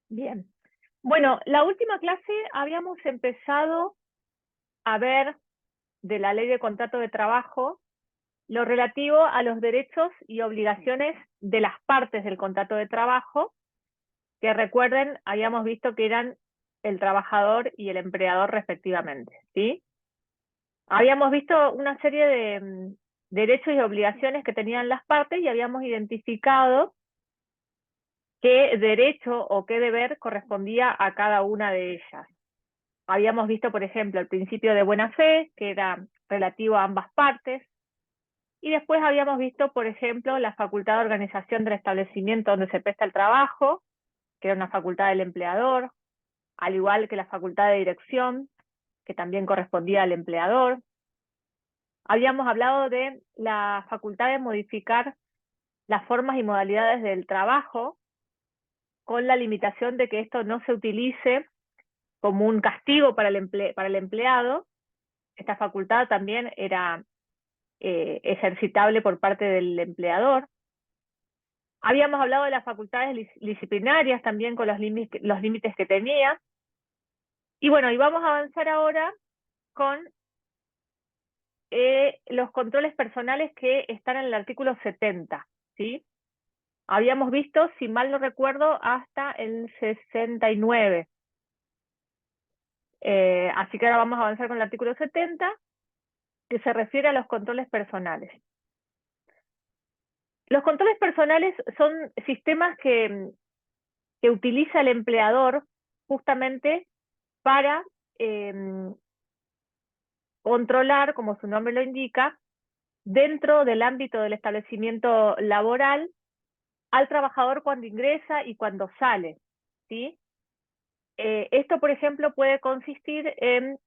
Bien. Bueno, la última clase habíamos empezado a ver de la ley de contrato de trabajo lo relativo a los derechos y obligaciones de las partes del contrato de trabajo, que recuerden, habíamos visto que eran el trabajador y el empleador respectivamente, ¿sí? Habíamos visto una serie de derechos y obligaciones que tenían las partes y habíamos identificado qué derecho o qué deber correspondía a cada una de ellas. Habíamos visto, por ejemplo, el principio de buena fe, que era relativo a ambas partes, y después habíamos visto, por ejemplo, la facultad de organización del establecimiento donde se presta el trabajo, que era una facultad del empleador, al igual que la facultad de dirección, que también correspondía al empleador. Habíamos hablado de la facultad de modificar las formas y modalidades del trabajo, con la limitación de que esto no se utilice como un castigo para el empleado. Esta facultad también era ejercitable por parte del empleador. Habíamos hablado de las facultades disciplinarias también con los límites que tenía. Y bueno, y vamos a avanzar ahora con los controles personales que están en el artículo 70, ¿sí? Habíamos visto, si mal no recuerdo, hasta el 69. Así que ahora vamos a avanzar con el artículo 70, que se refiere a los controles personales. Los controles personales son sistemas que utiliza el empleador justamente para controlar, como su nombre lo indica, dentro del ámbito del establecimiento laboral, al trabajador cuando ingresa y cuando sale, ¿sí? Esto, por ejemplo, puede consistir en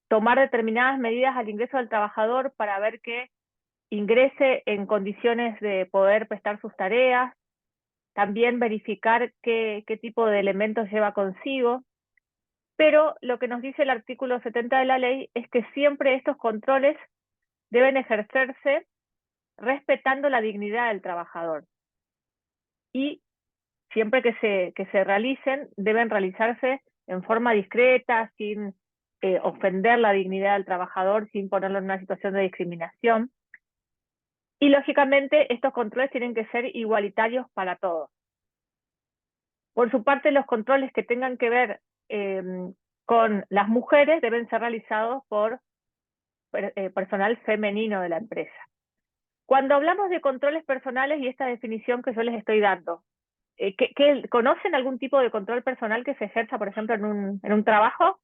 tomar determinadas medidas al ingreso del trabajador para ver que ingrese en condiciones de poder prestar sus tareas, también verificar qué tipo de elementos lleva consigo, pero lo que nos dice el artículo 70 de la ley es que siempre estos controles deben ejercerse respetando la dignidad del trabajador. Y siempre que se realicen, deben realizarse en forma discreta, sin ofender la dignidad del trabajador, sin ponerlo en una situación de discriminación. Y lógicamente estos controles tienen que ser igualitarios para todos. Por su parte, los controles que tengan que ver con las mujeres deben ser realizados por personal femenino de la empresa. Cuando hablamos de controles personales y esta definición que yo les estoy dando, ¿conocen algún tipo de control personal que se ejerza, por ejemplo, en un trabajo?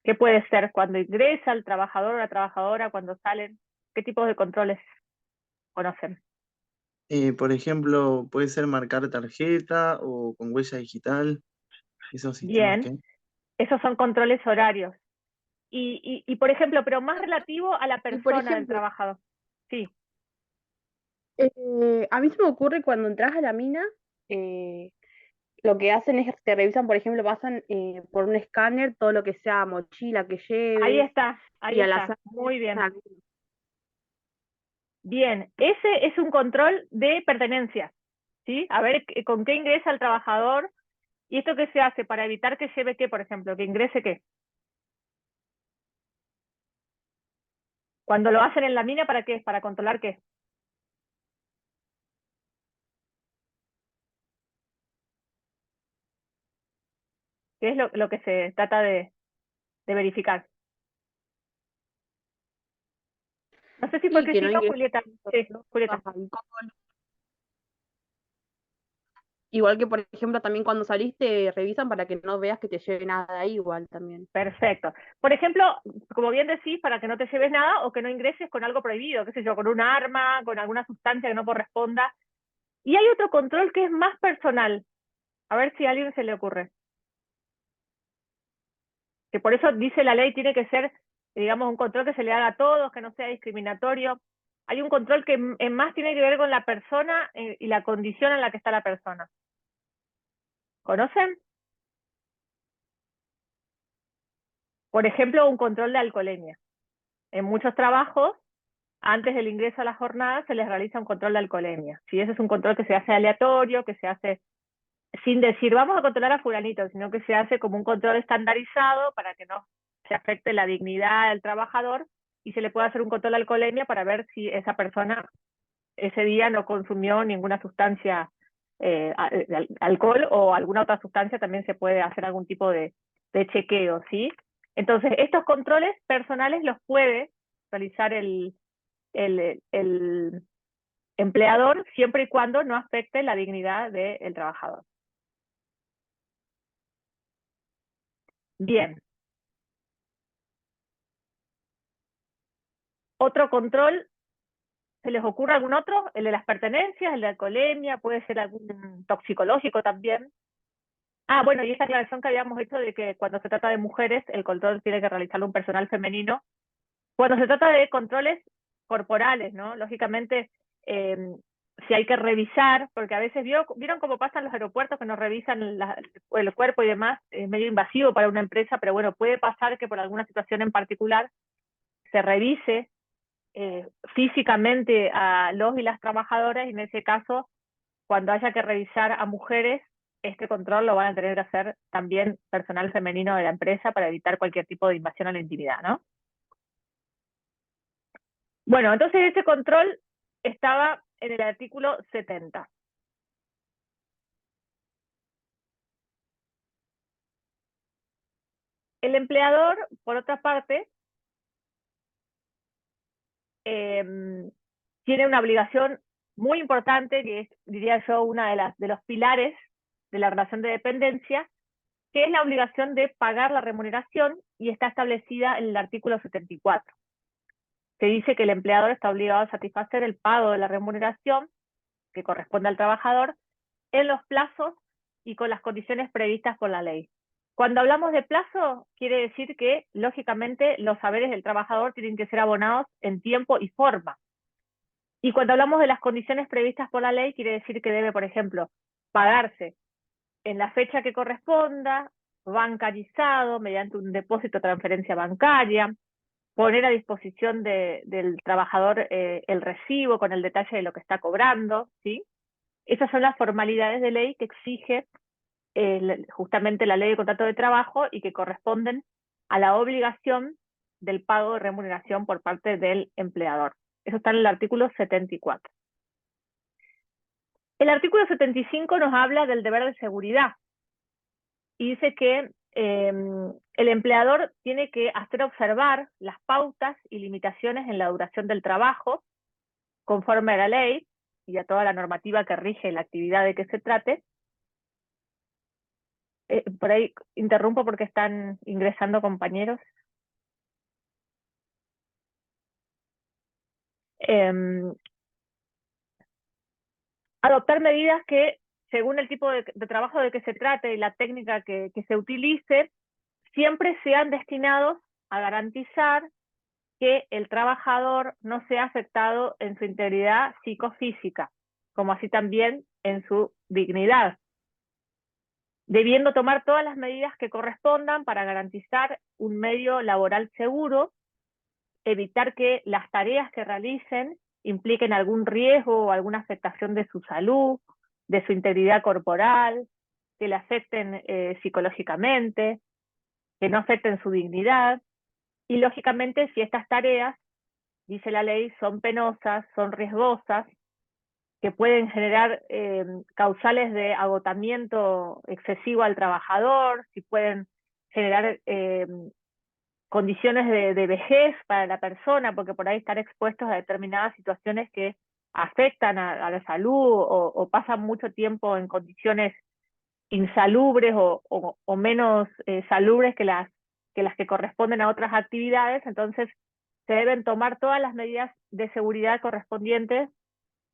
¿Qué puede ser cuando ingresa el trabajador o la trabajadora, cuando salen? ¿Qué tipos de controles conocen? Por ejemplo, puede ser marcar tarjeta o con huella digital, esos sistemas Bien, que... esos son controles horarios. Por ejemplo, pero más relativo a la Y por persona del ejemplo, trabajador. Sí, a mí se me ocurre cuando entras a la mina, eh, lo que hacen es te revisan, por ejemplo, pasan por un escáner todo lo que sea mochila que ahí lleves está, ahí y al está. azar. Muy bien. Bien, ese es un control de pertenencia, ¿sí? A ver con qué ingresa el trabajador. ¿Y esto qué se hace para evitar que lleve qué, por ejemplo? Que ingrese qué. Cuando lo hacen en la mina, ¿para qué? Para controlar qué. ¿Qué es lo que se trata de verificar? No sé si fue Y que no Cristina o ingreses Julieta. Sí, Julieta. alcohol. Igual que, por ejemplo, también cuando saliste, revisan para que no veas que te lleve nada ahí, igual también. Perfecto. Por ejemplo, como bien decís, para que no te lleves nada o que no ingreses con algo prohibido, qué sé yo, con un arma, con alguna sustancia que no corresponda. Y hay otro control que es más personal. A ver si a alguien se le ocurre. Que por eso dice la ley, tiene que ser, digamos, un control que se le haga a todos, que no sea discriminatorio. Hay un control que más tiene que ver con la persona y la condición en la que está la persona. ¿Conocen? Por ejemplo, un control de alcoholemia. En muchos trabajos antes del ingreso a la jornada se les realiza un control de alcoholemia. Si ese es un control que se hace aleatorio, que se hace sin decir vamos a controlar a fulanito, sino que se hace como un control estandarizado para que no se afecte la dignidad del trabajador y se le puede hacer un control de alcoholemia para ver si esa persona ese día no consumió ninguna sustancia, alcohol o alguna otra sustancia, también se puede hacer algún tipo de chequeo, ¿sí? Entonces, estos controles personales los puede realizar el empleador siempre y cuando no afecte la dignidad del trabajador. Bien. Otro control, ¿se les ocurre algún otro? El de las pertenencias, el de alcoholemia, puede ser algún toxicológico también. Ah, bueno, y esa aclaración que habíamos hecho de que cuando se trata de mujeres, el control tiene que realizarlo un personal femenino. Cuando se trata de controles corporales, ¿no? Lógicamente, eh, si hay que revisar, porque a veces vieron cómo pasa en los aeropuertos que nos revisan el cuerpo y demás, es medio invasivo para una empresa, pero bueno, puede pasar que por alguna situación en particular se revise físicamente a los y las trabajadoras, y en ese caso, cuando haya que revisar a mujeres, este control lo van a tener que hacer también personal femenino de la empresa para evitar cualquier tipo de invasión a la intimidad, ¿no? Bueno, entonces ese control estaba en el artículo 70. El empleador, por otra parte, tiene una obligación muy importante, que es, diría yo, una de los pilares de la relación de dependencia, que es la obligación de pagar la remuneración, y está establecida en el artículo 74. Se dice que el empleador está obligado a satisfacer el pago de la remuneración que corresponde al trabajador en los plazos y con las condiciones previstas por la ley. Cuando hablamos de plazo, quiere decir que, lógicamente, los saberes del trabajador tienen que ser abonados en tiempo y forma. Y cuando hablamos de las condiciones previstas por la ley, quiere decir que debe, por ejemplo, pagarse en la fecha que corresponda, bancarizado, mediante un depósito o transferencia bancaria, poner a disposición del trabajador el recibo con el detalle de lo que está cobrando, ¿sí? Esas son las formalidades de ley que exige justamente la ley de contrato de trabajo y que corresponden a la obligación del pago de remuneración por parte del empleador. Eso está en el artículo 74. El artículo 75 nos habla del deber de seguridad y dice que el empleador tiene que hacer observar las pautas y limitaciones en la duración del trabajo conforme a la ley y a toda la normativa que rige la actividad de que se trate. Por ahí interrumpo porque están ingresando compañeros. Adoptar medidas que, según el tipo de trabajo de que se trate y la técnica que se utilice, siempre sean destinados a garantizar que el trabajador no sea afectado en su integridad psicofísica, como así también en su dignidad, debiendo tomar todas las medidas que correspondan para garantizar un medio laboral seguro, evitar que las tareas que realicen impliquen algún riesgo o alguna afectación de su salud, de su integridad corporal, que le afecten psicológicamente, que no afecten su dignidad. Y lógicamente, si estas tareas, dice la ley, son penosas, son riesgosas, que pueden generar causales de agotamiento excesivo al trabajador, si pueden generar condiciones de vejez para la persona, porque por ahí están expuestos a determinadas situaciones que afectan a la salud o pasan mucho tiempo en condiciones insalubres o menos salubres que las que corresponden a otras actividades. Entonces se deben tomar todas las medidas de seguridad correspondientes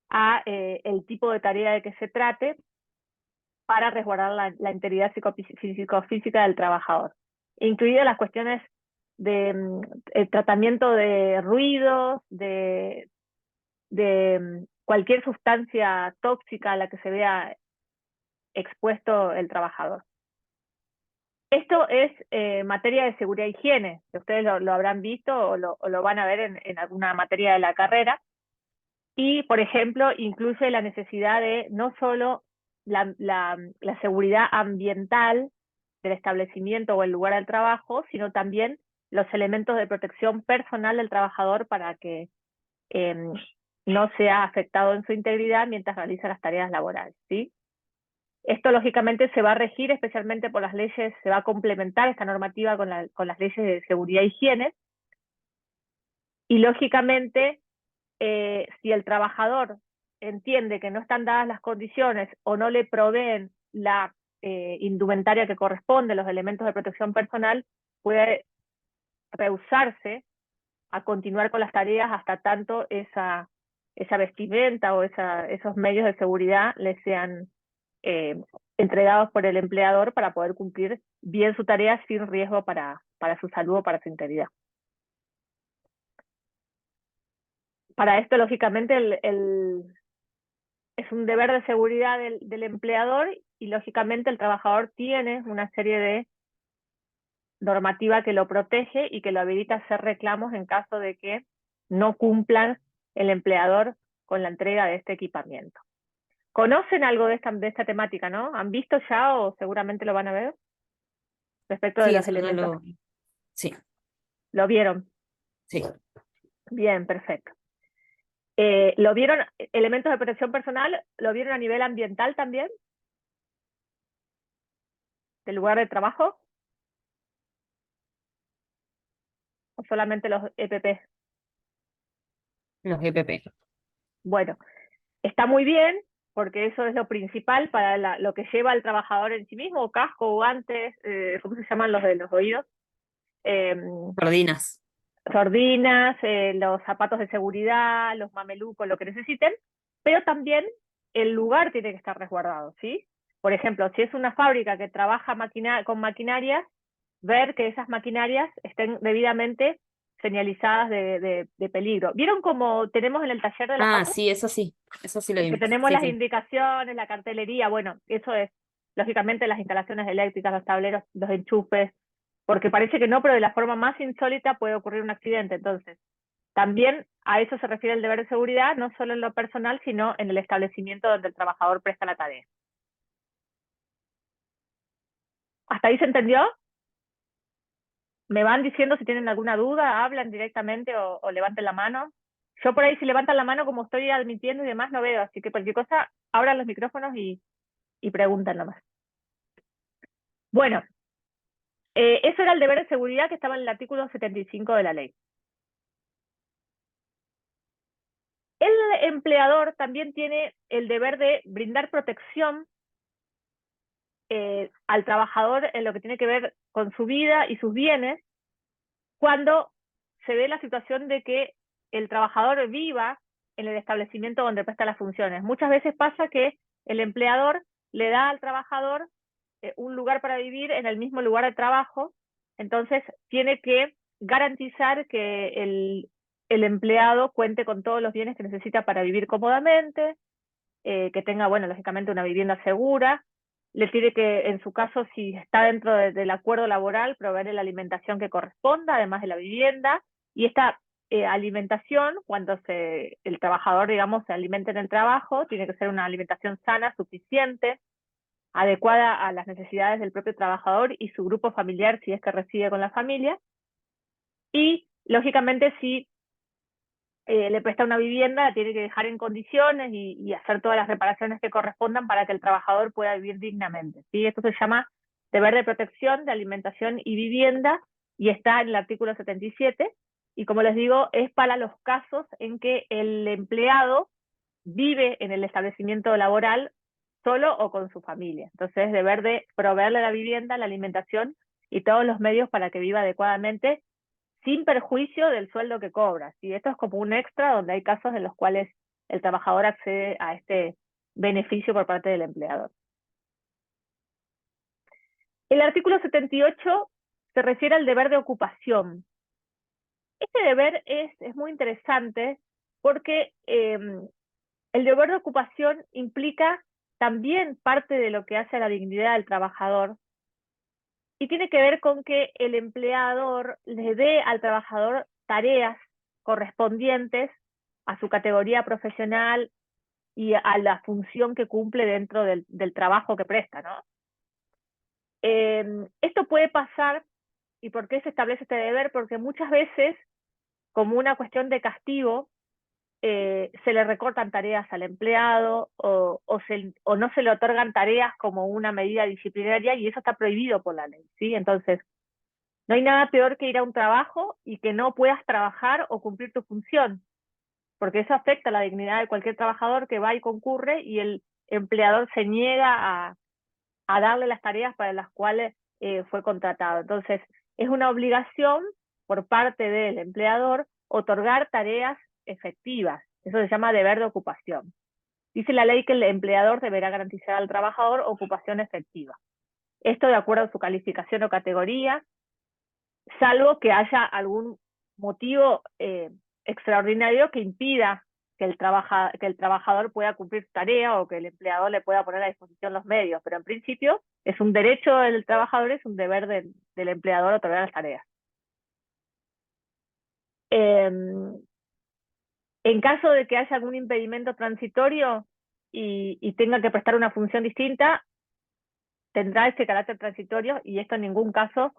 a el tipo de tarea de que se trate para resguardar la integridad psicofísica del trabajador, incluidas las cuestiones de el tratamiento de ruidos, de cualquier sustancia tóxica a la que se vea expuesto el trabajador. Esto es materia de seguridad e higiene, que ustedes lo habrán visto o lo van a ver en alguna materia de la carrera. Y, por ejemplo, incluye la necesidad de no solo la seguridad ambiental del establecimiento o el lugar del trabajo, sino también los elementos de protección personal del trabajador para que no sea afectado en su integridad mientras realiza las tareas laborales, ¿sí? Esto, lógicamente, se va a regir especialmente por las leyes, se va a complementar esta normativa con las leyes de seguridad e higiene, y, lógicamente, si el trabajador entiende que no están dadas las condiciones o no le proveen la indumentaria que corresponde, los elementos de protección personal, puede rehusarse a continuar con las tareas hasta tanto esa vestimenta o esos medios de seguridad le sean entregados por el empleador para poder cumplir bien su tarea sin riesgo para su salud o para su integridad. Para esto, lógicamente, es un deber de seguridad del empleador y, lógicamente, el trabajador tiene una serie de normativa que lo protege y que lo habilita a hacer reclamos en caso de que no cumplan el empleador con la entrega de este equipamiento. ¿Conocen algo de esta temática, no? ¿Han visto ya o seguramente lo van a ver? Respecto de Sí, los eso ya elementos. Sí, ¿Lo vieron? sí. Bien, perfecto. ¿Lo vieron, elementos de protección personal, lo vieron a nivel ambiental también? ¿Del lugar de trabajo? ¿O solamente los EPP? Los EPP. Bueno, está muy bien, porque eso es lo principal para lo que lleva al trabajador en sí mismo, casco, guantes, ¿cómo se llaman los de los oídos? Sardinas. Sordinas, los zapatos de seguridad, los mamelucos, lo que necesiten, pero también el lugar tiene que estar resguardado, ¿sí? Por ejemplo, si es una fábrica que trabaja con maquinarias, ver que esas maquinarias estén debidamente señalizadas de peligro. ¿Vieron cómo tenemos en el taller de la Ah, facu? sí, eso sí lo Que vimos. tenemos Sí, las sí. indicaciones, la cartelería, bueno, eso es, lógicamente, las instalaciones eléctricas, los tableros, los enchufes, porque parece que no, pero de la forma más insólita puede ocurrir un accidente. Entonces, también a eso se refiere el deber de seguridad, no solo en lo personal, sino en el establecimiento donde el trabajador presta la tarea. ¿Hasta ahí se entendió? ¿Me van diciendo si tienen alguna duda, hablan directamente o levanten la mano? Yo por ahí, si levantan la mano, como estoy admitiendo y demás, no veo, así que cualquier cosa, abran los micrófonos y preguntan nomás. Bueno, eso era el deber de seguridad que estaba en el artículo 75 de la ley. El empleador también tiene el deber de brindar protección al trabajador en lo que tiene que ver con su vida y sus bienes cuando se ve la situación de que el trabajador viva en el establecimiento donde presta las funciones. Muchas veces pasa que el empleador le da al trabajador un lugar para vivir en el mismo lugar de trabajo, entonces tiene que garantizar que el empleado cuente con todos los bienes que necesita para vivir cómodamente, que tenga, bueno, lógicamente una vivienda segura, le tiene que, en su caso, si está dentro del acuerdo laboral, proveer la alimentación que corresponda, además de la vivienda, y esta alimentación, cuando el trabajador, digamos, se alimenta en el trabajo, tiene que ser una alimentación sana, suficiente, adecuada a las necesidades del propio trabajador y su grupo familiar, si es que reside con la familia, y, lógicamente, si le presta una vivienda, la tiene que dejar en condiciones y hacer todas las reparaciones que correspondan para que el trabajador pueda vivir dignamente, ¿sí? Esto se llama deber de protección, de alimentación y vivienda, y está en el artículo 77, y como les digo, es para los casos en que el empleado vive en el establecimiento laboral solo o con su familia. Entonces, es deber de proveerle la vivienda, la alimentación y todos los medios para que viva adecuadamente sin perjuicio del sueldo que cobra, ¿sí? Esto es como un extra donde hay casos en los cuales el trabajador accede a este beneficio por parte del empleador. El artículo 78 se refiere al deber de ocupación. Este deber es muy interesante porque el deber de ocupación implica también parte de lo que hace a la dignidad del trabajador, y tiene que ver con que el empleador le dé al trabajador tareas correspondientes a su categoría profesional y a la función que cumple dentro del trabajo que presta, ¿no? Esto puede pasar, ¿y por qué se establece este deber? Porque muchas veces, como una cuestión de castigo, se le recortan tareas al empleado o no se le otorgan tareas como una medida disciplinaria, y eso está prohibido por la ley, ¿sí? Entonces, no hay nada peor que ir a un trabajo y que no puedas trabajar o cumplir tu función, porque eso afecta la dignidad de cualquier trabajador que va y concurre, y el empleador se niega a darle las tareas para las cuales fue contratado. Entonces, es una obligación por parte del empleador otorgar tareas efectivas. Eso se llama deber de ocupación. Dice la ley que el empleador deberá garantizar al trabajador ocupación efectiva. Esto de acuerdo a su calificación o categoría, salvo que haya algún motivo extraordinario que impida que el trabajador pueda cumplir su tarea o que el empleador le pueda poner a disposición los medios. Pero en principio es un derecho del trabajador, es un deber del empleador otorgar las tareas. En caso de que haya algún impedimento transitorio y tenga que prestar una función distinta, tendrá ese carácter transitorio, y esto en ningún caso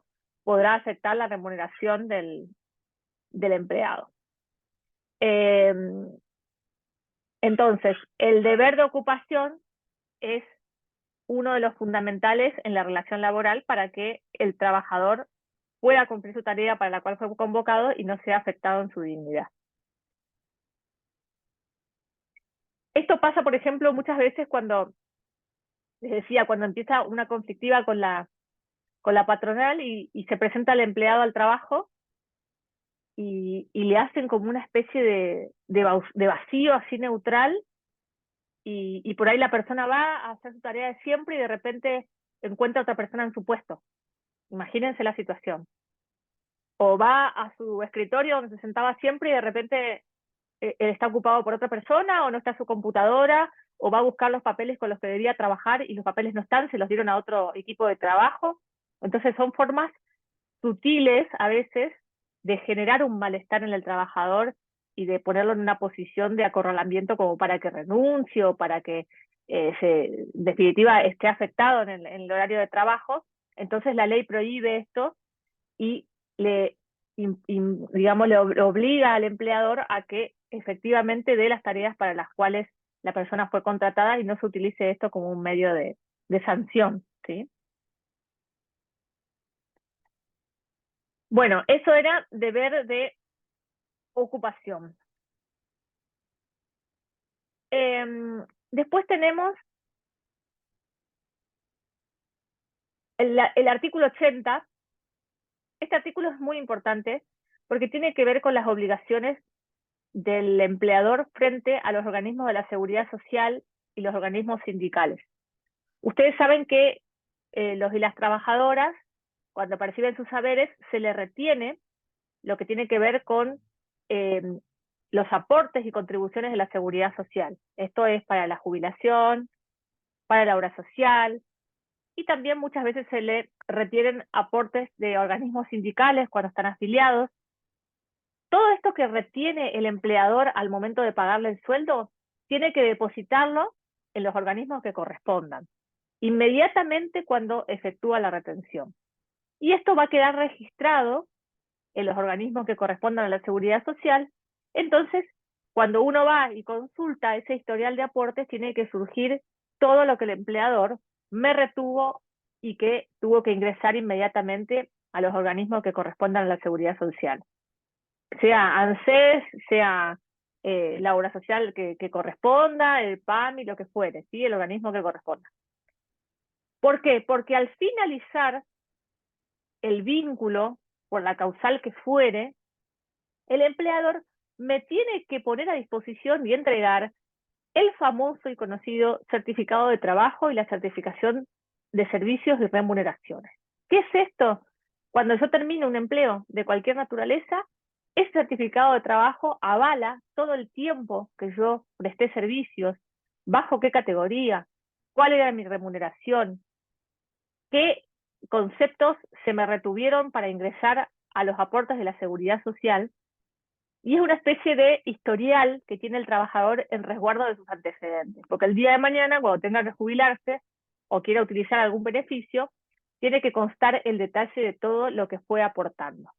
podrá afectar la remuneración del empleado. Entonces, el deber de ocupación es uno de los fundamentales en la relación laboral para que el trabajador pueda cumplir su tarea para la cual fue convocado y no sea afectado en su dignidad. Esto pasa, por ejemplo, muchas veces cuando, les decía, cuando empieza una conflictiva con la patronal y se presenta el empleado al trabajo y le hacen como una especie de vacío así neutral, y por ahí la persona va a hacer su tarea de siempre y de repente encuentra a otra persona en su puesto. Imagínense la situación. O va a su escritorio donde se sentaba siempre y de repente él está ocupado por otra persona, o no está su computadora, o va a buscar los papeles con los que debía trabajar y los papeles no están, se los dieron a otro equipo de trabajo. Entonces son formas sutiles a veces de generar un malestar en el trabajador y de ponerlo en una posición de acorralamiento como para que renuncie o para que en definitiva esté afectado en el horario de trabajo. Entonces la ley prohíbe esto y digamos, le obliga al empleador a que efectivamente dé las tareas para las cuales la persona fue contratada y no se utilice esto como un medio de sanción, ¿sí? Bueno, eso era deber de ocupación. Después tenemos el artículo 80. Este artículo es muy importante porque tiene que ver con las obligaciones del empleador frente a los organismos de la seguridad social y los organismos sindicales. Ustedes saben que los y las trabajadoras, cuando perciben sus saberes, se les retiene lo que tiene que ver con los aportes y contribuciones de la seguridad social. Esto es para la jubilación, para la obra social, y también muchas veces se le retienen aportes de organismos sindicales cuando están afiliados. Todo esto que retiene el empleador al momento de pagarle el sueldo, tiene que depositarlo en los organismos que correspondan, inmediatamente cuando efectúa la retención. Y esto va a quedar registrado en los organismos que correspondan a la seguridad social. Entonces, cuando uno va y consulta ese historial de aportes, tiene que surgir todo lo que el empleador me retuvo y que tuvo que ingresar inmediatamente a los organismos que correspondan a la seguridad social. Sea ANSES, sea la obra social que corresponda, el PAMI, lo que fuere, ¿sí? El organismo que corresponda. ¿Por qué? Porque al finalizar el vínculo, por la causal que fuere, el empleador me tiene que poner a disposición y entregar el famoso y conocido certificado de trabajo y la certificación de servicios y remuneraciones. ¿Qué es esto? Cuando yo termino un empleo de cualquier naturaleza, ese certificado de trabajo avala todo el tiempo que yo presté servicios, bajo qué categoría, cuál era mi remuneración, qué conceptos se me retuvieron para ingresar a los aportes de la seguridad social, y es una especie de historial que tiene el trabajador en resguardo de sus antecedentes, porque el día de mañana, cuando tenga que jubilarse o quiera utilizar algún beneficio, tiene que constar el detalle de todo lo que fue aportando.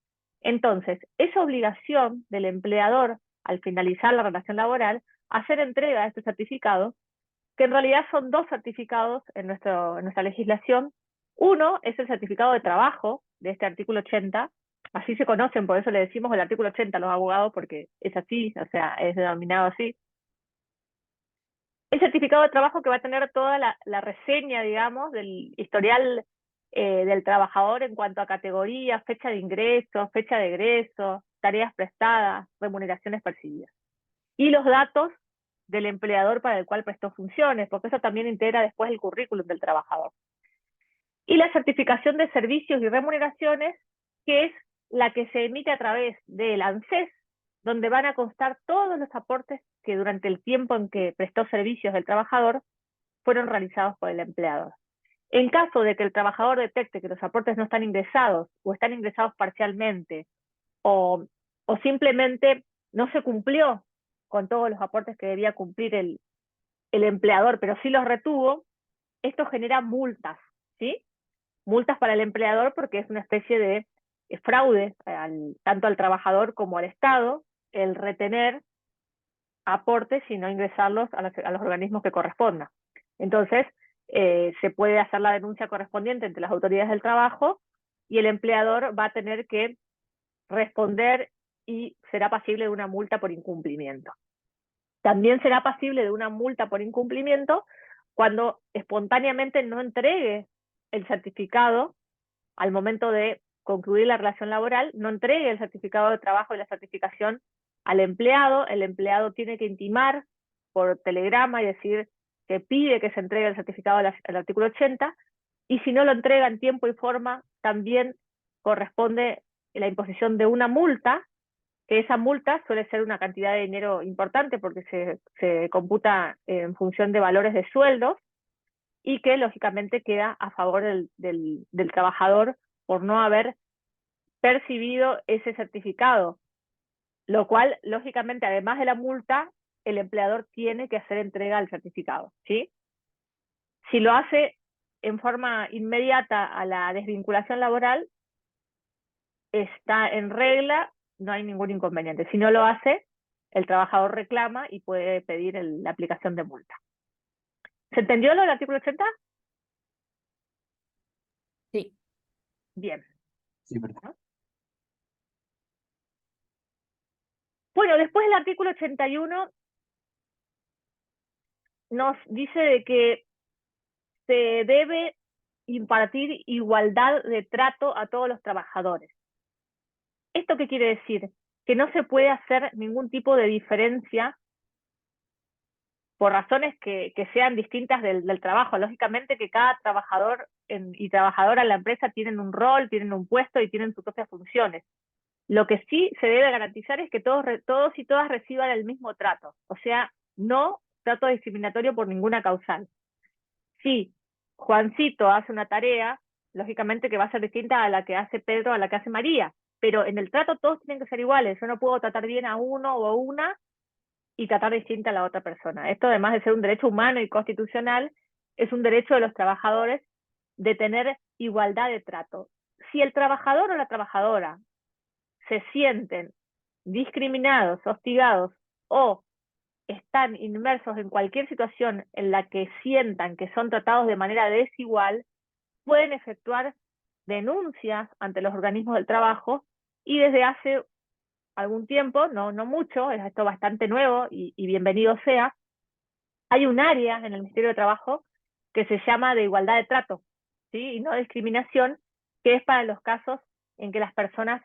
Entonces, esa obligación del empleador al finalizar la relación laboral, hacer entrega de este certificado, que en realidad son dos certificados en nuestra legislación. Uno es el certificado de trabajo de este artículo 80, así se conocen, por eso le decimos el artículo 80 a los abogados, porque es así, o sea, es denominado así. El certificado de trabajo que va a tener toda la reseña, digamos, del historial del trabajador en cuanto a categoría, fecha de ingreso, fecha de egreso, tareas prestadas, remuneraciones percibidas. Y los datos del empleador para el cual prestó funciones, porque eso también integra después el currículum del trabajador. Y la certificación de servicios y remuneraciones, que es la que se emite a través del ANSES, donde van a constar todos los aportes que durante el tiempo en que prestó servicios el trabajador fueron realizados por el empleador. En caso de que el trabajador detecte que los aportes no están ingresados o están ingresados parcialmente o simplemente no se cumplió con todos los aportes que debía cumplir el empleador, pero sí los retuvo, esto genera multas, ¿sí? Multas para el empleador porque es una especie de fraude tanto al trabajador como al Estado el retener aportes y no ingresarlos a los organismos que correspondan. Entonces, se puede hacer la denuncia correspondiente entre las autoridades del trabajo y el empleador va a tener que responder y será pasible de una multa por incumplimiento. También será pasible de una multa por incumplimiento cuando espontáneamente no entregue el certificado al momento de concluir la relación laboral, no entregue el certificado de trabajo y la certificación al empleado. El empleado tiene que intimar por telegrama y decir que pide que se entregue el certificado al artículo 80, y si no lo entrega en tiempo y forma, también corresponde la imposición de una multa, que esa multa suele ser una cantidad de dinero importante porque se computa en función de valores de sueldos, y que lógicamente queda a favor del trabajador por no haber percibido ese certificado, lo cual lógicamente además de la multa, el empleador tiene que hacer entrega del certificado, ¿sí? Si lo hace en forma inmediata a la desvinculación laboral, está en regla, no hay ningún inconveniente. Si no lo hace, el trabajador reclama y puede pedir la aplicación de multa. ¿Se entendió lo del artículo 80? Sí. Bien. Sí, perfecto. Bueno, después el artículo 81 nos dice de que se debe impartir igualdad de trato a todos los trabajadores. ¿Esto qué quiere decir? Que no se puede hacer ningún tipo de diferencia por razones que sean distintas del trabajo. Lógicamente que cada trabajador y trabajadora en la empresa tienen un rol, tienen un puesto y tienen sus propias funciones. Lo que sí se debe garantizar es que todos y todas reciban el mismo trato. O sea, no trato discriminatorio por ninguna causal. Si Juancito hace una tarea, lógicamente que va a ser distinta a la que hace Pedro, a la que hace María, pero en el trato todos tienen que ser iguales. Yo no puedo tratar bien a uno o a una y tratar distinta a la otra persona. Esto, además de ser un derecho humano y constitucional, es un derecho de los trabajadores de tener igualdad de trato. Si el trabajador o la trabajadora se sienten discriminados, hostigados o están inmersos en cualquier situación en la que sientan que son tratados de manera desigual, pueden efectuar denuncias ante los organismos del trabajo, y desde hace algún tiempo, no mucho, es esto bastante nuevo y bienvenido sea, hay un área en el Ministerio de Trabajo que se llama de igualdad de trato, ¿sí? Y no discriminación, que es para los casos en que las personas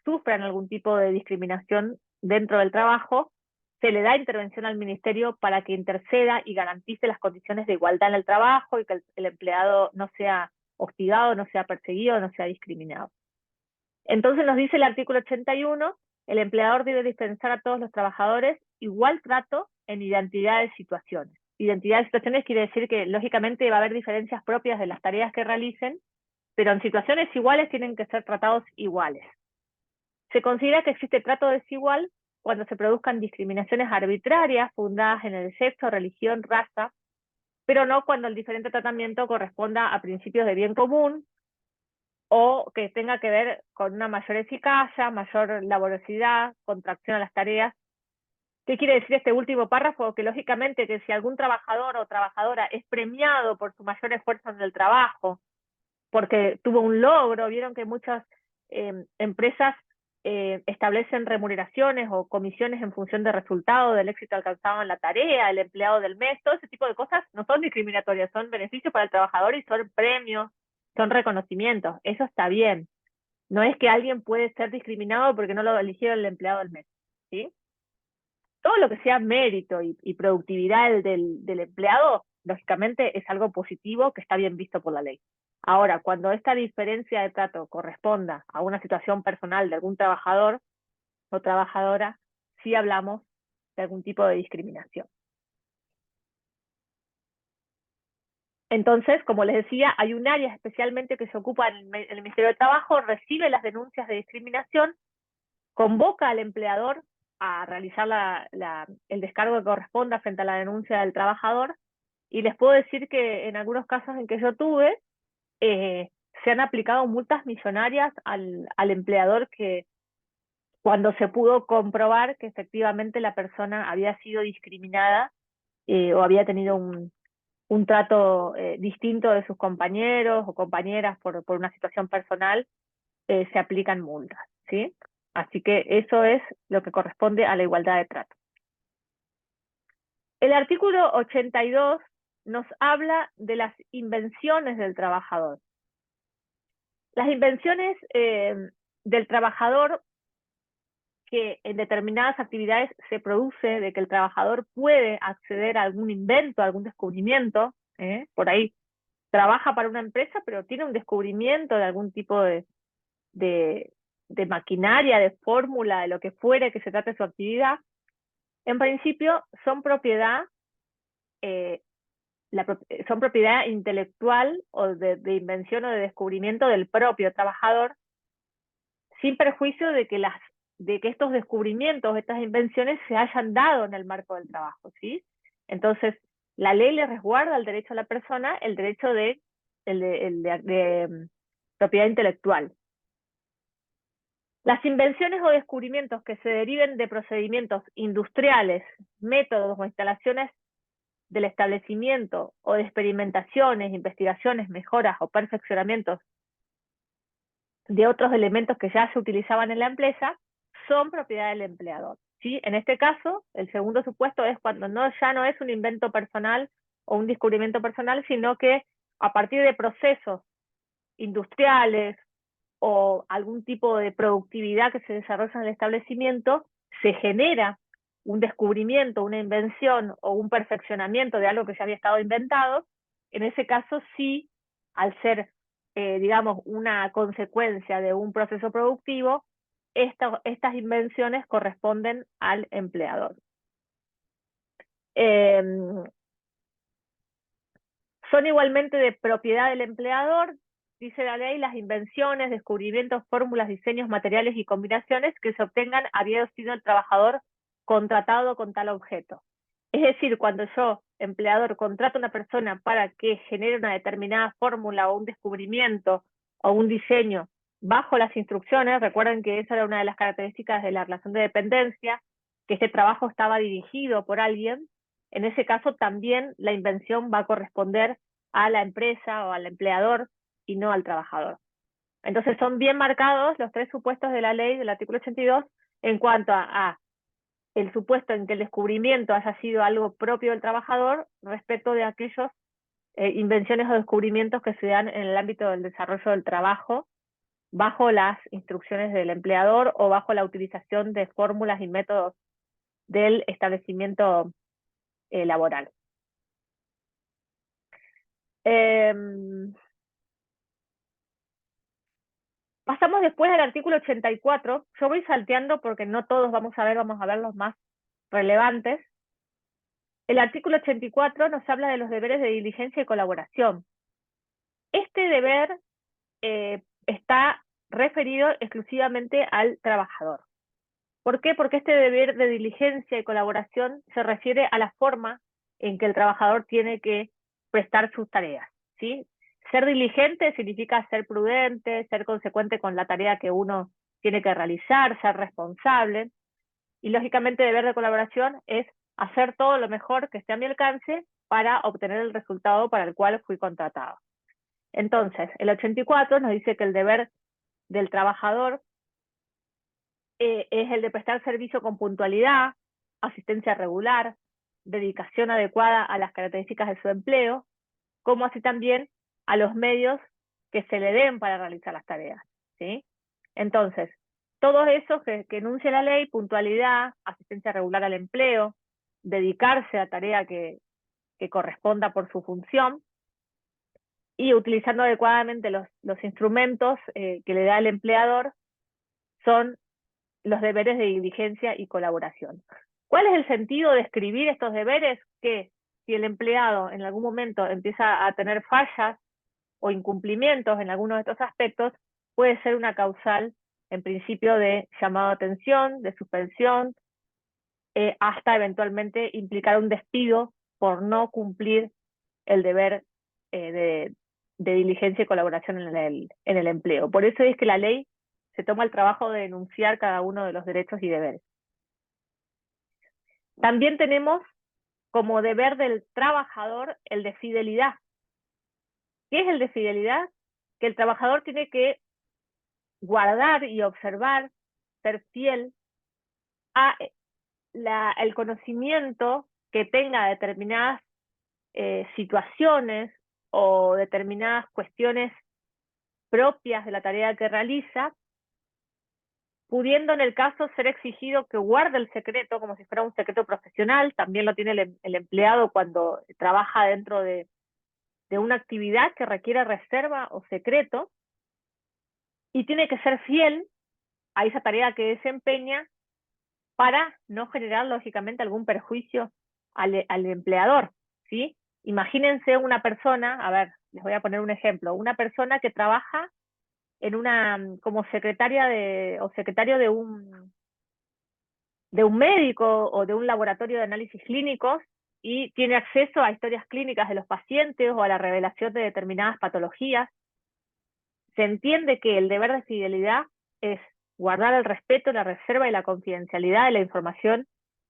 sufran algún tipo de discriminación dentro del trabajo. Se le da intervención al ministerio para que interceda y garantice las condiciones de igualdad en el trabajo y que el empleado no sea hostigado, no sea perseguido, no sea discriminado. Entonces nos dice el artículo 81, el empleador debe dispensar a todos los trabajadores igual trato en identidad de situaciones. Identidad de situaciones quiere decir que lógicamente va a haber diferencias propias de las tareas que realicen, pero en situaciones iguales tienen que ser tratados iguales. Se considera que existe trato desigual cuando se produzcan discriminaciones arbitrarias fundadas en el sexo, religión, raza, pero no cuando el diferente tratamiento corresponda a principios de bien común o que tenga que ver con una mayor eficacia, mayor laboriosidad, contracción a las tareas. ¿Qué quiere decir este último párrafo? Que lógicamente que si algún trabajador o trabajadora es premiado por su mayor esfuerzo en el trabajo, porque tuvo un logro, vieron que muchas empresas establecen remuneraciones o comisiones en función del resultado, del éxito alcanzado en la tarea, el empleado del mes, todo ese tipo de cosas no son discriminatorias, son beneficios para el trabajador y son premios, son reconocimientos, eso está bien. No es que alguien puede ser discriminado porque no lo eligió el empleado del mes, ¿sí? Todo lo que sea mérito y productividad del empleado, lógicamente es algo positivo que está bien visto por la ley. Ahora, cuando esta diferencia de trato corresponda a una situación personal de algún trabajador o trabajadora, sí hablamos de algún tipo de discriminación. Entonces, como les decía, hay un área especialmente que se ocupa en el Ministerio de Trabajo, recibe las denuncias de discriminación, convoca al empleador a realizar el descargo que corresponda frente a la denuncia del trabajador, y les puedo decir que en algunos casos en que yo tuve, se han aplicado multas millonarias al empleador que cuando se pudo comprobar que efectivamente la persona había sido discriminada o había tenido un trato distinto de sus compañeros o compañeras por una situación personal, se aplican multas, ¿sí? Así que eso es lo que corresponde a la igualdad de trato. El artículo 82 nos habla de las invenciones del trabajador. Las invenciones del trabajador, que en determinadas actividades se produce de que el trabajador puede acceder a algún invento, a algún descubrimiento, por ahí trabaja para una empresa, pero tiene un descubrimiento de algún tipo de maquinaria, de fórmula, de lo que fuere que se trate su actividad, en principio son propiedad son propiedad intelectual o de invención o de descubrimiento del propio trabajador, sin perjuicio de que estos descubrimientos, estas invenciones se hayan dado en el marco del trabajo, ¿sí? Entonces, la ley le resguarda el derecho a la persona, el derecho de propiedad intelectual. Las invenciones o descubrimientos que se deriven de procedimientos industriales, métodos o instalaciones del establecimiento o de experimentaciones, investigaciones, mejoras o perfeccionamientos de otros elementos que ya se utilizaban en la empresa, son propiedad del empleador, ¿sí? En este caso, el segundo supuesto es cuando ya no es un invento personal o un descubrimiento personal, sino que a partir de procesos industriales o algún tipo de productividad que se desarrolla en el establecimiento, se genera un descubrimiento, una invención o un perfeccionamiento de algo que ya había estado inventado. En ese caso sí, al ser, digamos, una consecuencia de un proceso productivo, estas invenciones corresponden al empleador. Son igualmente de propiedad del empleador, dice la ley, las invenciones, descubrimientos, fórmulas, diseños, materiales y combinaciones que se obtengan habiendo sido el trabajador contratado con tal objeto. Es decir, cuando yo, empleador, contrato a una persona para que genere una determinada fórmula o un descubrimiento o un diseño bajo las instrucciones, recuerden que esa era una de las características de la relación de dependencia, que este trabajo estaba dirigido por alguien. En ese caso también la invención va a corresponder a la empresa o al empleador y no al trabajador. Entonces son bien marcados los tres supuestos de la ley del artículo 82 en cuanto a el supuesto en que el descubrimiento haya sido algo propio del trabajador respecto de aquellos invenciones o descubrimientos que se dan en el ámbito del desarrollo del trabajo bajo las instrucciones del empleador o bajo la utilización de fórmulas y métodos del establecimiento laboral. Pasamos después al artículo 84. Yo voy salteando porque no todos vamos a ver los más relevantes. El artículo 84 nos habla de los deberes de diligencia y colaboración. Este deber está referido exclusivamente al trabajador. ¿Por qué? Porque este deber de diligencia y colaboración se refiere a la forma en que el trabajador tiene que prestar sus tareas, ¿sí? Ser diligente significa ser prudente, ser consecuente con la tarea que uno tiene que realizar, ser responsable. Y lógicamente deber de colaboración es hacer todo lo mejor que esté a mi alcance para obtener el resultado para el cual fui contratado. Entonces, el 84 nos dice que el deber del trabajador es el de prestar servicio con puntualidad, asistencia regular, dedicación adecuada a las características de su empleo, como así también a los medios que se le den para realizar las tareas, ¿sí? Entonces, todos esos que enuncia la ley, puntualidad, asistencia regular al empleo, dedicarse a tarea que corresponda por su función, y utilizando adecuadamente los instrumentos que le da el empleador, son los deberes de diligencia y colaboración. ¿Cuál es el sentido de escribir estos deberes? Que si el empleado en algún momento empieza a tener fallas o incumplimientos en algunos de estos aspectos, puede ser una causal, en principio, de llamado a atención, de suspensión, hasta eventualmente implicar un despido por no cumplir el deber de diligencia y colaboración en el empleo. Por eso es que la ley se toma el trabajo de denunciar cada uno de los derechos y deberes. También tenemos como deber del trabajador el de fidelidad. ¿Qué es el de fidelidad? Que el trabajador tiene que guardar y observar, ser fiel a el conocimiento que tenga determinadas situaciones o determinadas cuestiones propias de la tarea que realiza, pudiendo en el caso ser exigido que guarde el secreto como si fuera un secreto profesional. También lo tiene el empleado cuando trabaja dentro de una actividad que requiere reserva o secreto, y tiene que ser fiel a esa tarea que desempeña para no generar lógicamente algún perjuicio al empleador, ¿sí? Imagínense una persona, a ver, les voy a poner un ejemplo, una persona que trabaja en como secretaria o secretario de un médico o de un laboratorio de análisis clínicos y tiene acceso a historias clínicas de los pacientes o a la revelación de determinadas patologías. Se entiende que el deber de fidelidad es guardar el respeto, la reserva y la confidencialidad de la información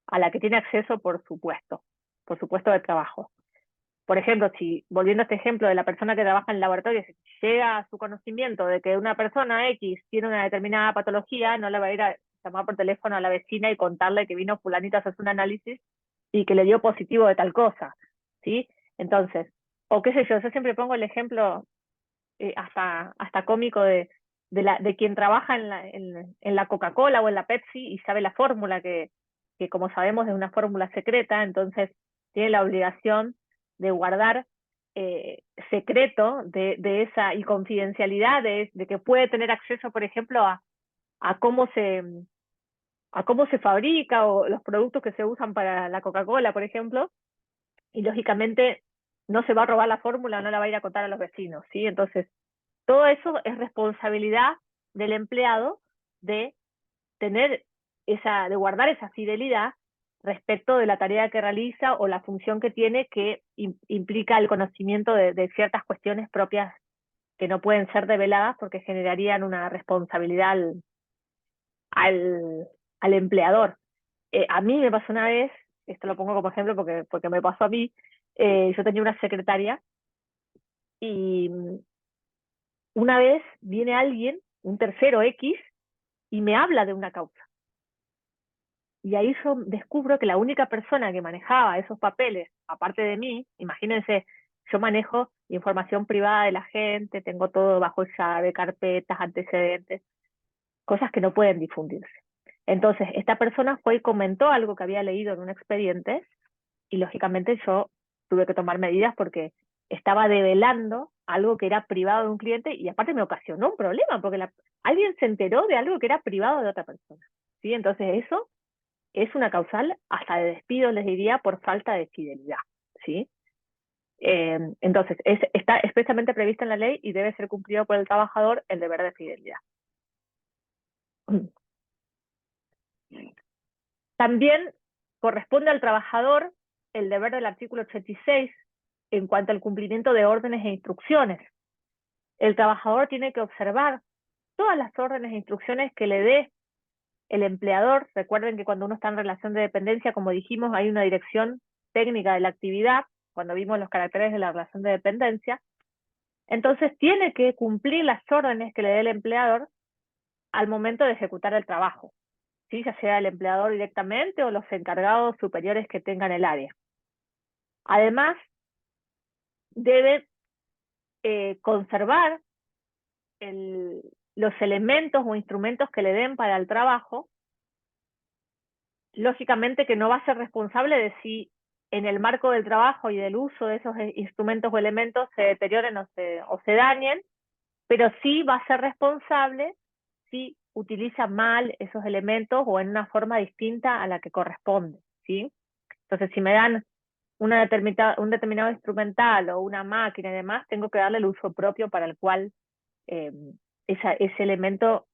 a la que tiene acceso por su puesto de trabajo. Por ejemplo, volviendo a este ejemplo de la persona que trabaja en el laboratorio, si llega a su conocimiento de que una persona X tiene una determinada patología, no le va a ir a llamar por teléfono a la vecina y contarle que vino fulanito a hacer un análisis y que le dio positivo de tal cosa, ¿sí? Entonces, o qué sé yo siempre pongo el ejemplo hasta cómico de quien trabaja en la Coca-Cola o en la Pepsi y sabe la fórmula que como sabemos es una fórmula secreta, entonces tiene la obligación de guardar secreto de esa y confidencialidad de que puede tener acceso, por ejemplo, a cómo se fabrica o los productos que se usan para la Coca-Cola, por ejemplo, y lógicamente no se va a robar la fórmula, no la va a ir a contar a los vecinos, ¿sí? Entonces, todo eso es responsabilidad del empleado de de guardar esa fidelidad respecto de la tarea que realiza o la función que tiene, que implica el conocimiento de ciertas cuestiones propias que no pueden ser develadas porque generarían una responsabilidad al empleador. A mí me pasó una vez, esto lo pongo como ejemplo porque me pasó a mí, yo tenía una secretaria y una vez viene alguien, un tercero X, y me habla de una causa. Y ahí yo descubro que la única persona que manejaba esos papeles, aparte de mí, imagínense, yo manejo información privada de la gente, tengo todo bajo llave, carpetas, antecedentes, cosas que no pueden difundirse. Entonces, esta persona fue y comentó algo que había leído en un expediente, y lógicamente yo tuve que tomar medidas porque estaba develando algo que era privado de un cliente y aparte me ocasionó un problema porque alguien se enteró de algo que era privado de otra persona, ¿sí? Entonces eso es una causal hasta de despido, les diría, por falta de fidelidad, ¿sí? Entonces, está expresamente previsto en la ley y debe ser cumplido por el trabajador el deber de fidelidad. También corresponde al trabajador el deber del artículo 86 en cuanto al cumplimiento de órdenes e instrucciones. El trabajador tiene que observar todas las órdenes e instrucciones que le dé el empleador. Recuerden que cuando uno está en relación de dependencia, como dijimos, hay una dirección técnica de la actividad, cuando vimos los caracteres de la relación de dependencia. Entonces tiene que cumplir las órdenes que le dé el empleador al momento de ejecutar el trabajo, ¿sí? Ya sea el empleador directamente o los encargados superiores que tengan el área. Además, debe conservar los elementos o instrumentos que le den para el trabajo. Lógicamente que no va a ser responsable de si en el marco del trabajo y del uso de esos instrumentos o elementos se deterioren o se dañen, pero sí va a ser responsable si utiliza mal esos elementos o en una forma distinta a la que corresponde, ¿sí? Entonces, si me dan un determinado instrumental o una máquina y demás, tengo que darle el uso propio para el cual ese elemento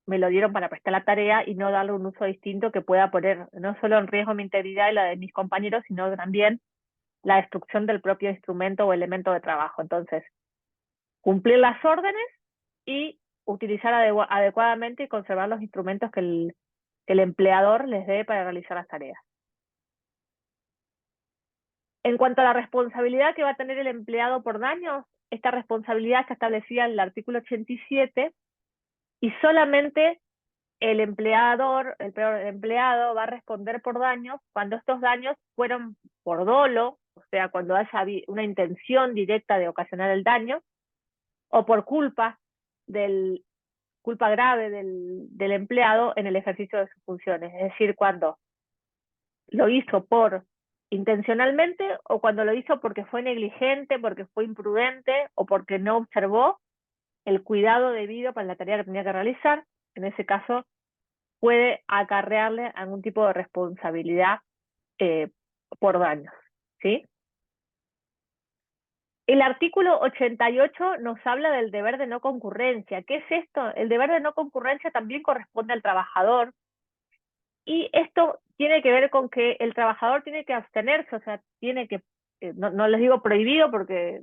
me lo dieron para prestar la tarea y no darle un uso distinto que pueda poner no solo en riesgo mi integridad y la de mis compañeros, sino también la destrucción del propio instrumento o elemento de trabajo. Entonces, cumplir las órdenes y utilizar adecuadamente y conservar los instrumentos que el empleador les dé para realizar las tareas. En cuanto a la responsabilidad que va a tener el empleado por daños, esta responsabilidad está establecida en el artículo 87 y solamente el empleado va a responder por daños cuando estos daños fueron por dolo, o sea, cuando haya una intención directa de ocasionar el daño, o por culpa grave del empleado en el ejercicio de sus funciones. Es decir, cuando lo hizo intencionalmente o cuando lo hizo porque fue negligente, porque fue imprudente o porque no observó el cuidado debido para la tarea que tenía que realizar. En ese caso, puede acarrearle algún tipo de responsabilidad por daños, ¿sí? El artículo 88 nos habla del deber de no concurrencia. ¿Qué es esto? El deber de no concurrencia también corresponde al trabajador y esto tiene que ver con que el trabajador tiene que abstenerse, o sea, tiene que, no les digo prohibido porque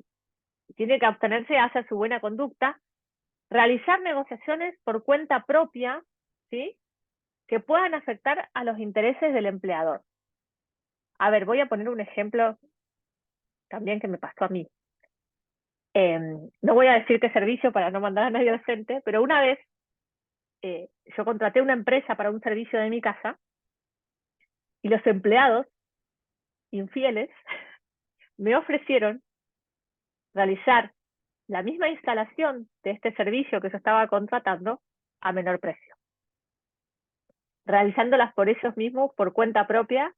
tiene que abstenerse hacia su buena conducta, realizar negociaciones por cuenta propia, ¿sí?, que puedan afectar a los intereses del empleador. A ver, voy a poner un ejemplo también que me pasó a mí. No voy a decir qué servicio para no mandar a nadie al frente, pero una vez yo contraté una empresa para un servicio de mi casa y los empleados infieles me ofrecieron realizar la misma instalación de este servicio que yo estaba contratando a menor precio, realizándolas por ellos mismos, por cuenta propia,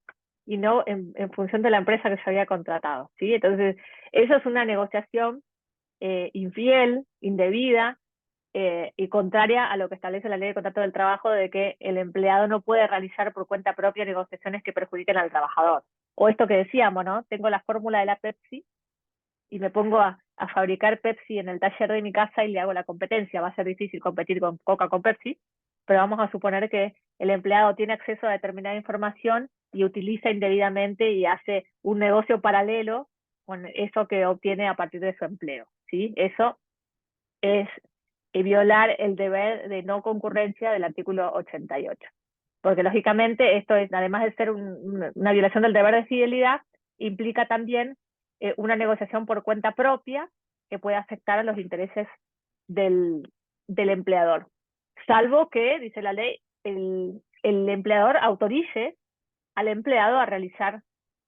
y no en función de la empresa que yo había contratado, ¿sí? Entonces, eso es una negociación infiel, indebida, y contraria a lo que establece la ley de contrato del trabajo, de que el empleado no puede realizar por cuenta propia negociaciones que perjudiquen al trabajador. O esto que decíamos, ¿no? Tengo la fórmula de la Pepsi y me pongo a fabricar Pepsi en el taller de mi casa y le hago la competencia. Va a ser difícil competir con Coca con Pepsi, pero vamos a suponer que el empleado tiene acceso a determinada información y utiliza indebidamente y hace un negocio paralelo con eso que obtiene a partir de su empleo, ¿sí? Eso es violar el deber de no concurrencia del artículo 88. Porque lógicamente esto es, además de ser una violación del deber de fidelidad, implica también una negociación por cuenta propia que puede afectar a los intereses del empleador. Salvo que, dice la ley, el empleador autorice al empleado a realizar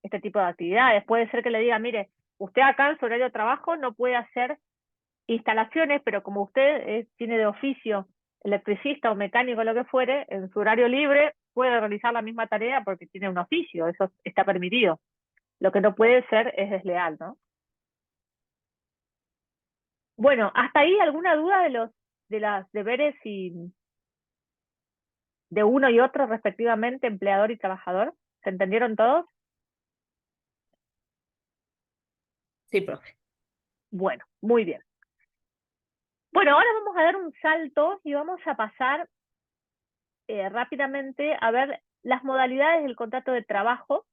este tipo de actividades. Puede ser que le diga, mire, usted acá en su horario de trabajo no puede hacer instalaciones, pero como usted tiene de oficio electricista o mecánico, lo que fuere, en su horario libre puede realizar la misma tarea porque tiene un oficio, eso está permitido. Lo que no puede ser es desleal, ¿no? Bueno, hasta ahí alguna duda de los deberes de uno y otro respectivamente, empleador y trabajador. ¿Se entendieron todos? Sí, profe. Bueno, muy bien. Bueno, ahora vamos a dar un salto y vamos a pasar rápidamente a ver las modalidades del contrato de trabajo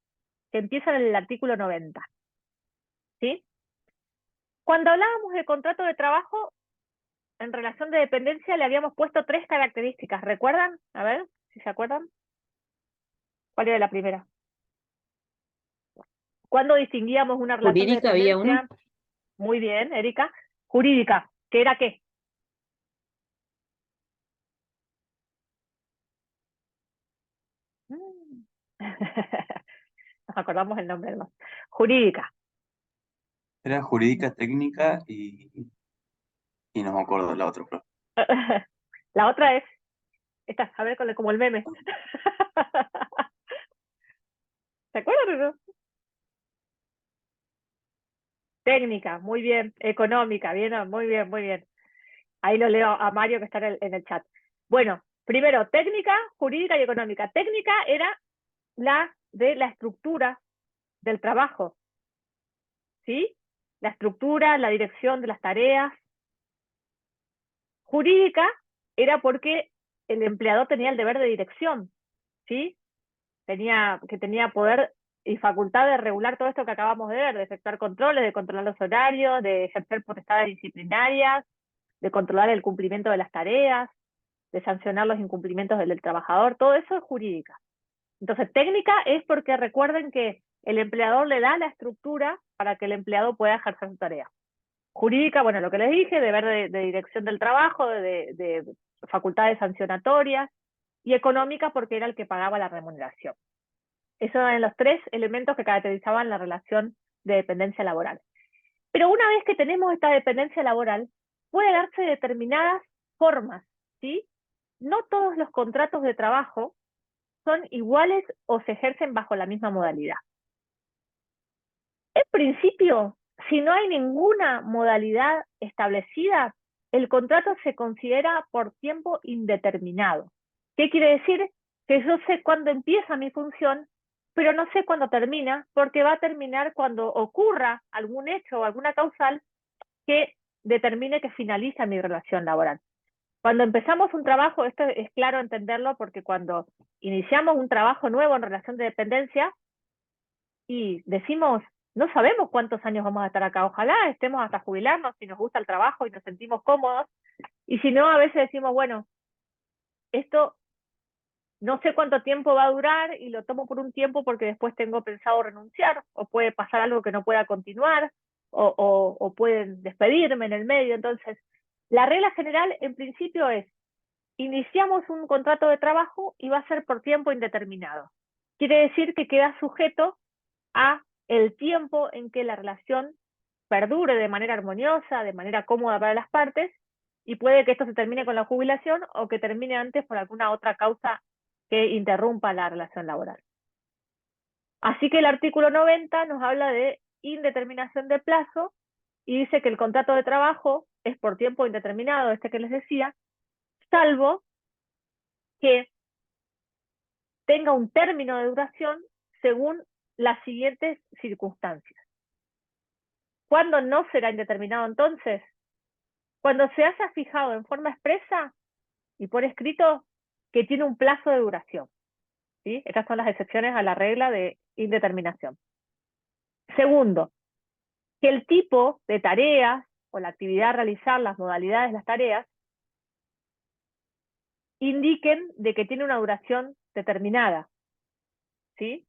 que empiezan en el artículo 90. ¿Sí? Cuando hablábamos de contrato de trabajo, en relación de dependencia le habíamos puesto 3 características. ¿Recuerdan? A ver, si se acuerdan. ¿Cuál era la primera? ¿Cuándo distinguíamos una relación de Jurídica había uno. dependencia? Muy bien, Erika. Jurídica, ¿qué era qué? Mm. Nos acordamos el nombre además. Jurídica. Era jurídica técnica y no me acuerdo la otra, profe. La otra es, esta, a ver, como el meme. ¿Se acuerdan o no? Técnica, muy bien. Económica, bien, muy bien, muy bien. Ahí lo leo a Mario que está en el chat. Bueno, primero, técnica, jurídica y económica. Técnica era la de la estructura del trabajo, ¿sí? La estructura, la dirección de las tareas. Jurídica era porque el empleador tenía el deber de dirección, ¿sí? Tenía poder y facultad de regular todo esto que acabamos de ver, de efectuar controles, de controlar los horarios, de ejercer potestades disciplinarias, de controlar el cumplimiento de las tareas, de sancionar los incumplimientos del trabajador, todo eso es jurídica. Entonces, técnica es porque recuerden que el empleador le da la estructura para que el empleado pueda ejercer su tarea. Jurídica, bueno, lo que les dije, deber de dirección del trabajo, de facultades sancionatorias, y económica porque era el que pagaba la remuneración. Esos eran los 3 elementos que caracterizaban la relación de dependencia laboral. Pero una vez que tenemos esta dependencia laboral, puede darse determinadas formas, ¿sí? No todos los contratos de trabajo son iguales o se ejercen bajo la misma modalidad. En principio, si no hay ninguna modalidad establecida, el contrato se considera por tiempo indeterminado. ¿Qué quiere decir? Que yo sé cuándo empieza mi función, pero no sé cuándo termina, porque va a terminar cuando ocurra algún hecho o alguna causal que determine que finaliza mi relación laboral. Cuando empezamos un trabajo, esto es claro entenderlo, porque cuando iniciamos un trabajo nuevo en relación de dependencia y decimos, no sabemos cuántos años vamos a estar acá, ojalá estemos hasta jubilarnos si nos gusta el trabajo y nos sentimos cómodos, y si no, a veces decimos, bueno, esto no sé cuánto tiempo va a durar y lo tomo por un tiempo porque después tengo pensado renunciar, o puede pasar algo que no pueda continuar, o pueden despedirme en el medio. Entonces, la regla general en principio es, iniciamos un contrato de trabajo y va a ser por tiempo indeterminado. Quiere decir que queda sujeto a el tiempo en que la relación perdure de manera armoniosa, de manera cómoda para las partes, y puede que esto se termine con la jubilación o que termine antes por alguna otra causa que interrumpa la relación laboral. Así que el artículo 90 nos habla de indeterminación de plazo y dice que el contrato de trabajo es por tiempo indeterminado, este que les decía, salvo que tenga un término de duración según las siguientes circunstancias. ¿Cuándo no será indeterminado entonces? Cuando se haya fijado en forma expresa y por escrito que tiene un plazo de duración, ¿sí? Estas son las excepciones a la regla de indeterminación. Segundo, que el tipo de tareas o la actividad a realizar, las modalidades de las tareas, indiquen de que tiene una duración determinada, ¿sí?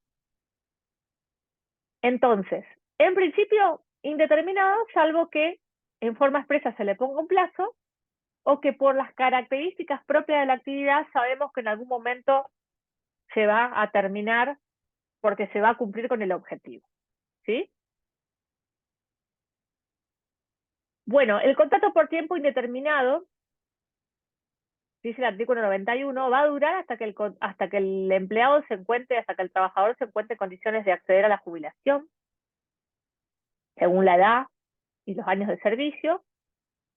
Entonces, en principio, indeterminado, salvo que en forma expresa se le ponga un plazo, o que por las características propias de la actividad sabemos que en algún momento se va a terminar porque se va a cumplir con el objetivo, ¿sí? Bueno, el contrato por tiempo indeterminado, dice el artículo 91, va a durar hasta que el empleado se encuentre, hasta que el trabajador se encuentre en condiciones de acceder a la jubilación, según la edad y los años de servicio,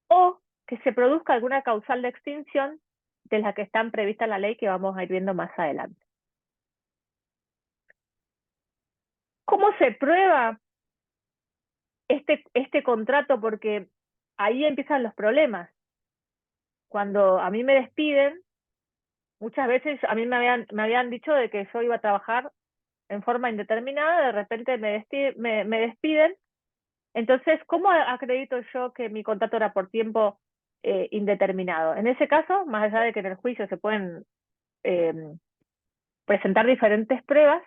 o que se produzca alguna causal de extinción de las que están previstas en la ley que vamos a ir viendo más adelante. ¿Cómo se prueba este contrato, porque ahí empiezan los problemas. Cuando a mí me despiden, muchas veces a mí me habían dicho de que yo iba a trabajar en forma indeterminada, de repente me despiden. Entonces, ¿cómo acredito yo que mi contrato era por tiempo indeterminado? En ese caso, más allá de que en el juicio se pueden presentar diferentes pruebas,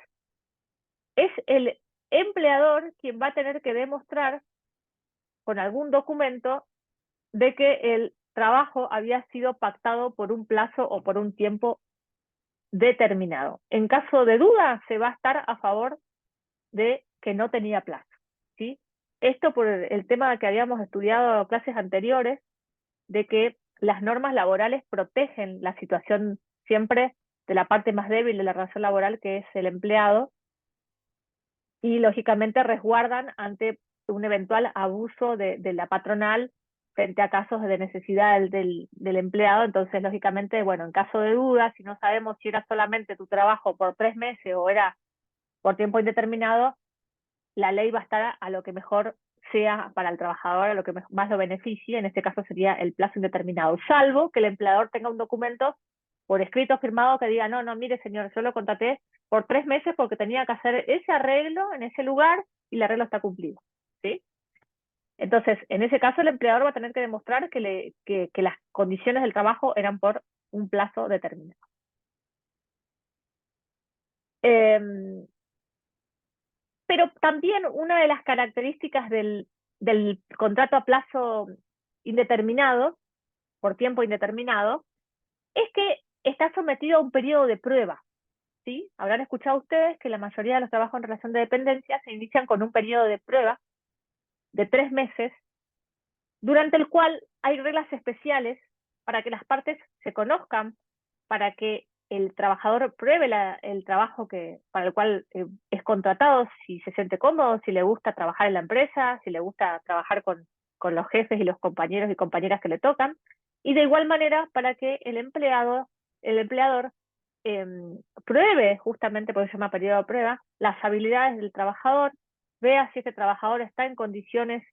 es el empleador quien va a tener que demostrar con algún documento de que el trabajo había sido pactado por un plazo o por un tiempo determinado. En caso de duda, se va a estar a favor de que no tenía plazo, ¿sí? Esto por el tema que habíamos estudiado en clases anteriores, de que las normas laborales protegen la situación siempre de la parte más débil de la relación laboral, que es el empleado, y lógicamente resguardan ante un eventual abuso de la patronal frente a casos de necesidad del empleado. Entonces, lógicamente, bueno, en caso de duda, si no sabemos si era solamente tu trabajo por 3 meses o era por tiempo indeterminado, la ley va a estar a lo que mejor sea para el trabajador, a lo que más lo beneficie. En este caso sería el plazo indeterminado, salvo que el empleador tenga un documento por escrito firmado que diga, no, mire señor, yo lo contraté por 3 meses porque tenía que hacer ese arreglo en ese lugar y el arreglo está cumplido, ¿sí? Entonces, en ese caso el empleador va a tener que demostrar que las condiciones del trabajo eran por un plazo determinado. Pero también una de las características del contrato a plazo indeterminado, por tiempo indeterminado, es que está sometido a un periodo de prueba, ¿sí? Habrán escuchado ustedes que la mayoría de los trabajos en relación de dependencia se inician con un periodo de prueba de 3 meses, durante el cual hay reglas especiales para que las partes se conozcan, para que el trabajador pruebe el trabajo para el cual es contratado, si se siente cómodo, si le gusta trabajar en la empresa, si le gusta trabajar con los jefes y los compañeros y compañeras que le tocan, y de igual manera para que el empleador pruebe, justamente por eso se llama periodo de prueba, las habilidades del trabajador, vea si este trabajador está en condiciones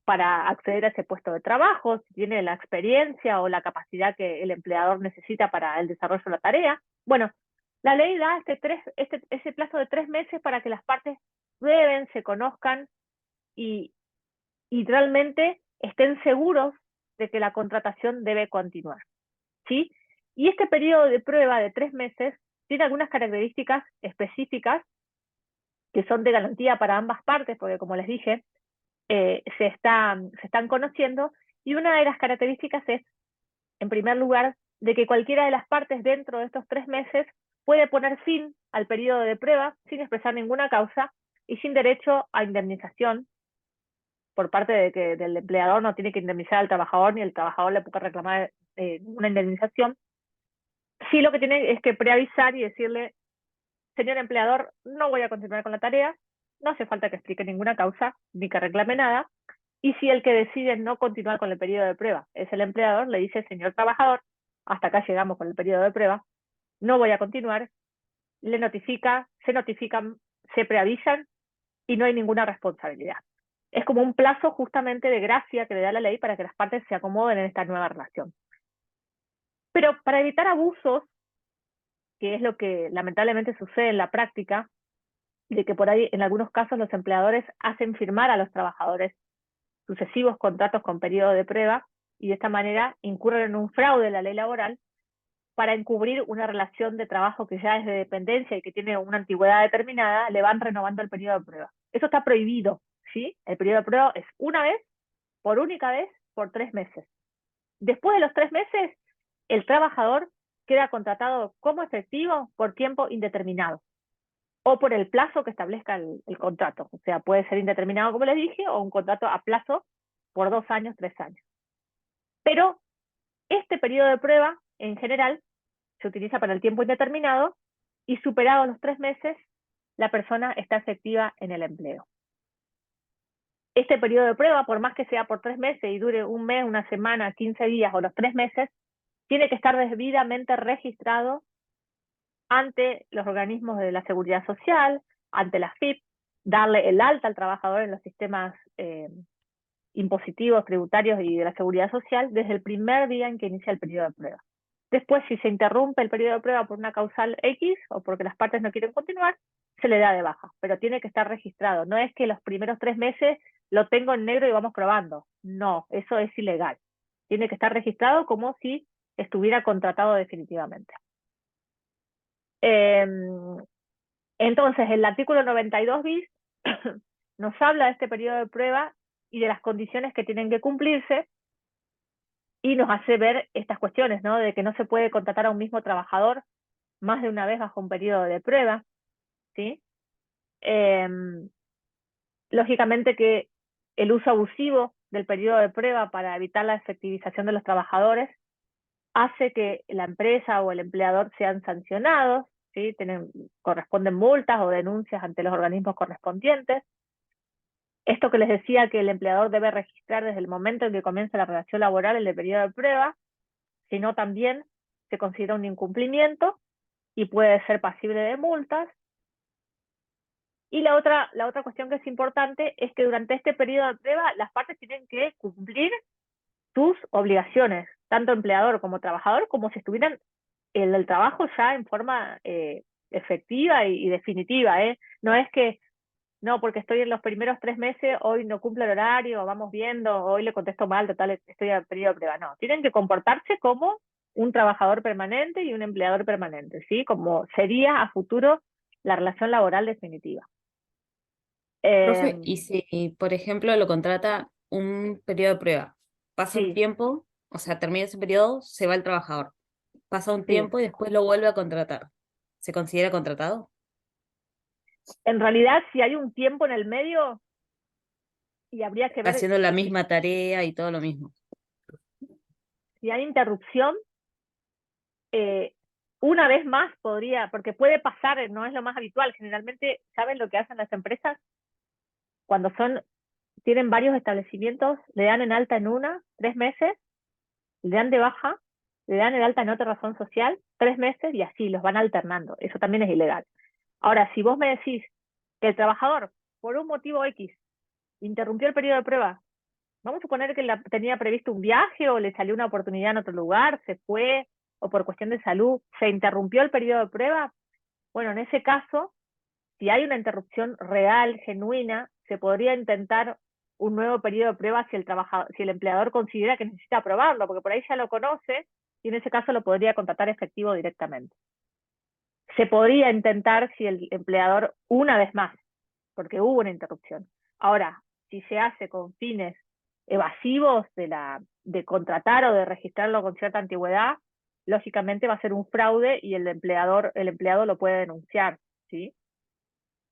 para acceder a ese puesto de trabajo, si tiene la experiencia o la capacidad que el empleador necesita para el desarrollo de la tarea. Bueno, la ley da ese plazo de 3 meses para que las partes prueben, se conozcan y realmente estén seguros de que la contratación debe continuar, ¿sí? Y este periodo de prueba de 3 meses tiene algunas características específicas que son de garantía para ambas partes, porque como les dije, se están conociendo, y una de las características es, en primer lugar, de que cualquiera de las partes dentro de estos 3 meses puede poner fin al periodo de prueba sin expresar ninguna causa y sin derecho a indemnización por parte del empleador. No tiene que indemnizar al trabajador ni el trabajador le puede reclamar una indemnización. Sí, lo que tiene es que preavisar y decirle, señor empleador, no voy a continuar con la tarea, no hace falta que explique ninguna causa ni que reclame nada. Y si el que decide no continuar con el periodo de prueba es el empleador, le dice, señor trabajador, hasta acá llegamos con el periodo de prueba, no voy a continuar, se notifican, se preavisan y no hay ninguna responsabilidad. Es como un plazo justamente de gracia que le da la ley para que las partes se acomoden en esta nueva relación. Pero para evitar abusos, que es lo que lamentablemente sucede en la práctica, de que por ahí en algunos casos los empleadores hacen firmar a los trabajadores sucesivos contratos con periodo de prueba y de esta manera incurren en un fraude en la ley laboral para encubrir una relación de trabajo que ya es de dependencia y que tiene una antigüedad determinada, le van renovando el periodo de prueba. Eso está prohibido, ¿sí? El periodo de prueba es una vez, por única vez, por 3 meses. Después de los 3 meses, el trabajador queda contratado como efectivo por tiempo indeterminado o por el plazo que establezca el contrato. O sea, puede ser indeterminado, como les dije, o un contrato a plazo por 2 años, 3 años. Pero este periodo de prueba, en general, se utiliza para el tiempo indeterminado y superados los 3 meses, la persona está efectiva en el empleo. Este periodo de prueba, por más que sea por 3 meses y dure un mes, una semana, 15 días o los 3 meses, tiene que estar debidamente registrado ante los organismos de la Seguridad Social, ante la FIP, darle el alta al trabajador en los sistemas impositivos, tributarios y de la seguridad social desde el primer día en que inicia el periodo de prueba. Después, si se interrumpe el periodo de prueba por una causal X o porque las partes no quieren continuar, se le da de baja, pero tiene que estar registrado. No es que los primeros 3 meses lo tengo en negro y vamos probando. No, eso es ilegal. Tiene que estar registrado como si estuviera contratado definitivamente. Entonces, el artículo 92 bis nos habla de este periodo de prueba y de las condiciones que tienen que cumplirse y nos hace ver estas cuestiones, ¿no? De que no se puede contratar a un mismo trabajador más de una vez bajo un periodo de prueba, ¿sí? Lógicamente que el uso abusivo del periodo de prueba para evitar la efectivización de los trabajadores hace que la empresa o el empleador sean sancionados, ¿sí? Corresponden multas o denuncias ante los organismos correspondientes. Esto que les decía que el empleador debe registrar desde el momento en que comienza la relación laboral el periodo de prueba, sino también se considera un incumplimiento y puede ser pasible de multas. Y la otra cuestión que es importante es que durante este periodo de prueba las partes tienen que cumplir sus obligaciones, tanto empleador como trabajador, como si estuvieran en el trabajo ya en forma efectiva y definitiva. No es que, no, porque estoy en los primeros 3 meses, hoy no cumple el horario, vamos viendo, hoy le contesto mal, total, estoy en periodo de prueba. No, tienen que comportarse como un trabajador permanente y un empleador permanente, ¿sí? Como sería a futuro la relación laboral definitiva. Profe, y si, por ejemplo, lo contrata un periodo de prueba, pasa un Sí, tiempo, o sea, termina ese periodo, se va el trabajador, pasa un sí. tiempo y después lo vuelve a contratar. ¿Se considera contratado? En realidad, si hay un tiempo en el medio, y habría que ver Haciendo la misma tarea y todo lo mismo. si hay interrupción, una vez más podría, porque puede pasar, no es lo más habitual. Generalmente, ¿saben lo que hacen las empresas? Cuando tienen varios establecimientos, le dan en alta en 3 meses, le dan de baja, le dan el alta en otra razón social, 3 meses y así los van alternando. Eso también es ilegal. Ahora, si vos me decís que el trabajador, por un motivo X, interrumpió el periodo de prueba, vamos a suponer que tenía previsto un viaje o le salió una oportunidad en otro lugar, se fue, o por cuestión de salud, se interrumpió el periodo de prueba, bueno, en ese caso, si hay una interrupción real, genuina, se podría intentar un nuevo periodo de prueba si el empleador considera que necesita aprobarlo, porque por ahí ya lo conoce y en ese caso lo podría contratar efectivo directamente. Se podría intentar si el empleador, una vez más, porque hubo una interrupción. Ahora, si se hace con fines evasivos de contratar o de registrarlo con cierta antigüedad, lógicamente va a ser un fraude y el empleado lo puede denunciar, ¿sí?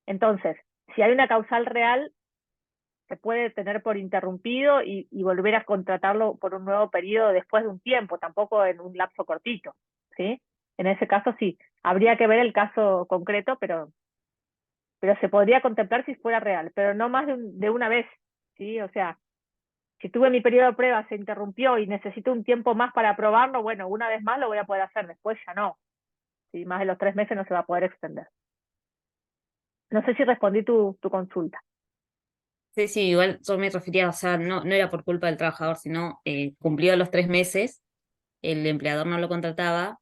Entonces, si hay una causal real, se puede tener por interrumpido y volver a contratarlo por un nuevo periodo después de un tiempo, tampoco en un lapso cortito, ¿sí? En ese caso sí, habría que ver el caso concreto, pero se podría contemplar si fuera real, pero no más de una vez, ¿sí? O sea, si tuve mi periodo de prueba, se interrumpió y necesito un tiempo más para aprobarlo, bueno, una vez más lo voy a poder hacer, después ya no. ¿Sí? Más de los 3 meses no se va a poder extender. No sé si respondí tu consulta. Sí, sí, igual yo me refería, o sea, no era por culpa del trabajador, sino cumplido los 3 meses, el empleador no lo contrataba,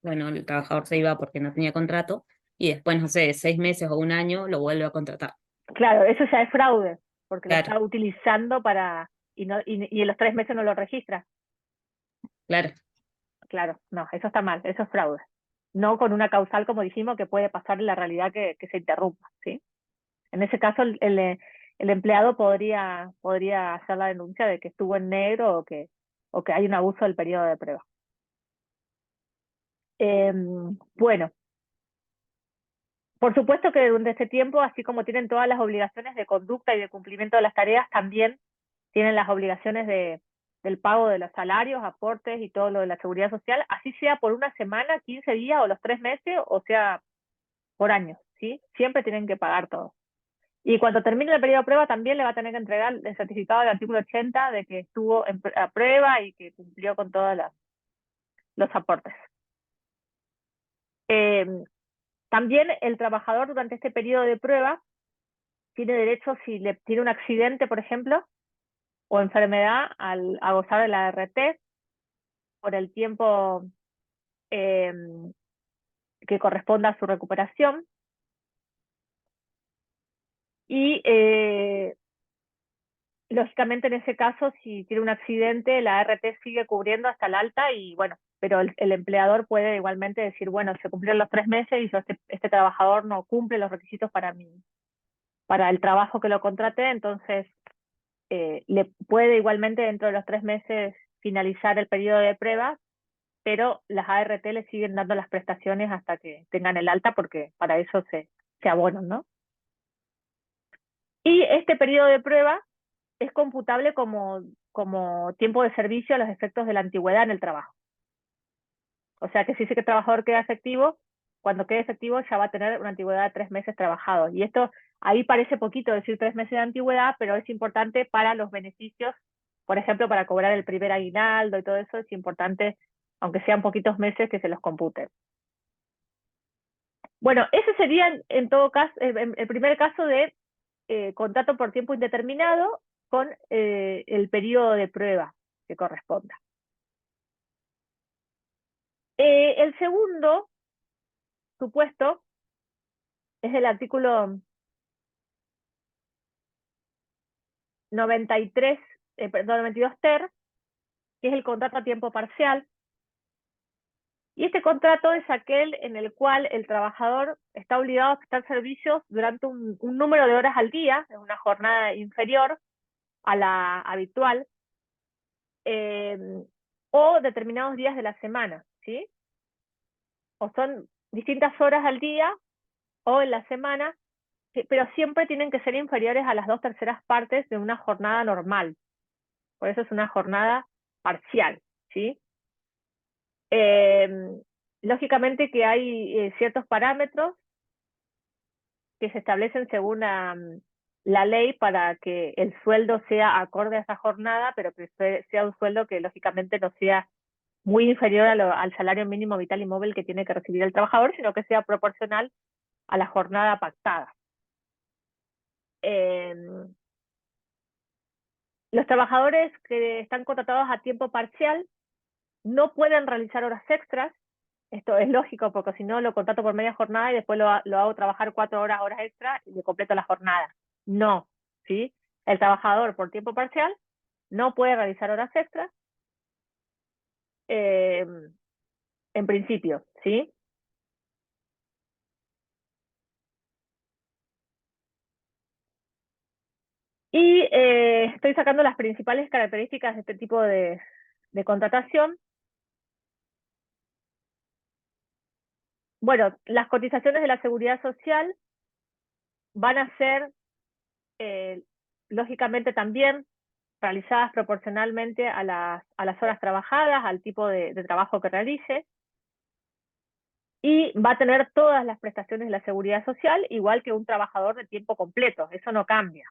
bueno, el trabajador se iba porque no tenía contrato, y después, no sé, 6 meses o un año lo vuelve a contratar. Claro, eso ya es fraude, porque lo Claro, está utilizando y en los 3 meses no lo registra. claro. Claro, no, eso está mal, eso es fraude. No con una causal, como dijimos, que puede pasar en la realidad que se interrumpa, ¿sí? En ese caso, el empleado podría hacer la denuncia de que estuvo en negro o que hay un abuso del periodo de prueba. Bueno, por supuesto que durante este tiempo, así como tienen todas las obligaciones de conducta y de cumplimiento de las tareas, también tienen las obligaciones del pago de los salarios, aportes y todo lo de la seguridad social, así sea por una semana, 15 días o los 3 meses, o sea, por años, ¿sí? Siempre tienen que pagar todo. Y cuando termine el periodo de prueba también le va a tener que entregar el certificado del artículo 80 de que estuvo a prueba y que cumplió con todos los aportes. También el trabajador durante este periodo de prueba tiene derecho, si tiene un accidente, por ejemplo, o enfermedad, a gozar de la ART por el tiempo que corresponda a su recuperación. Y lógicamente en ese caso, si tiene un accidente, la ART sigue cubriendo hasta el alta y bueno, pero el empleador puede igualmente decir, bueno, se cumplieron los 3 meses y yo, este trabajador no cumple los requisitos para el trabajo que lo contraté, entonces le puede igualmente dentro de los 3 meses finalizar el periodo de prueba, pero las ART le siguen dando las prestaciones hasta que tengan el alta porque para eso se abonan, ¿no? Y este periodo de prueba es computable como tiempo de servicio a los efectos de la antigüedad en el trabajo. O sea que si ese trabajador queda efectivo, cuando quede efectivo ya va a tener una antigüedad de 3 meses trabajados. Y esto, ahí parece poquito decir 3 meses de antigüedad, pero es importante para los beneficios, por ejemplo, para cobrar el primer aguinaldo y todo eso, es importante, aunque sean poquitos meses, que se los computen. Bueno, ese sería en todo caso, el primer caso de contrato por tiempo indeterminado con el periodo de prueba que corresponda. El segundo supuesto es el artículo 92 ter, que es el contrato a tiempo parcial. Y este contrato es aquel en el cual el trabajador está obligado a prestar servicios durante un número de horas al día, en una jornada inferior a la habitual, o determinados días de la semana, ¿sí? O son distintas horas al día o en la semana, pero siempre tienen que ser inferiores a las 2/3 partes de una jornada normal. Por eso es una jornada parcial, ¿sí? Lógicamente que hay ciertos parámetros que se establecen según la ley para que el sueldo sea acorde a esa jornada, pero que sea un sueldo que lógicamente no sea muy inferior al salario mínimo vital y móvil que tiene que recibir el trabajador, sino que sea proporcional a la jornada pactada. Los trabajadores que están contratados a tiempo parcial no pueden realizar horas extras. Esto es lógico porque si no lo contrato por media jornada y después lo hago trabajar 4 horas extra y le completo la jornada. No, ¿sí? El trabajador por tiempo parcial no puede realizar horas extras en principio, ¿sí? Y estoy sacando las principales características de este tipo de contratación. Bueno, las cotizaciones de la seguridad social van a ser, lógicamente también, realizadas proporcionalmente a las horas trabajadas, al tipo de trabajo que realice, y va a tener todas las prestaciones de la seguridad social, igual que un trabajador de tiempo completo, eso no cambia.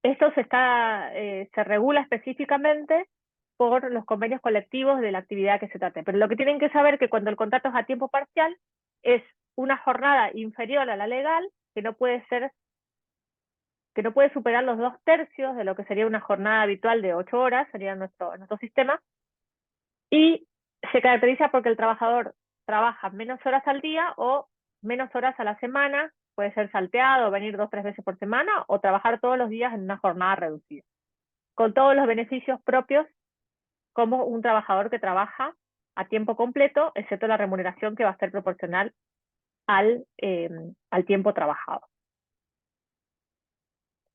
Esto se regula específicamente por los convenios colectivos de la actividad que se trate. Pero lo que tienen que saber es que cuando el contrato es a tiempo parcial, es una jornada inferior a la legal, que no puede superar los 2/3 de lo que sería una jornada habitual de 8 horas, sería nuestro sistema, y se caracteriza porque el trabajador trabaja menos horas al día o menos horas a la semana, puede ser salteado, venir 2 o 3 veces por semana, o trabajar todos los días en una jornada reducida, con todos los beneficios propios como un trabajador que trabaja a tiempo completo, excepto la remuneración que va a ser proporcional al tiempo trabajado.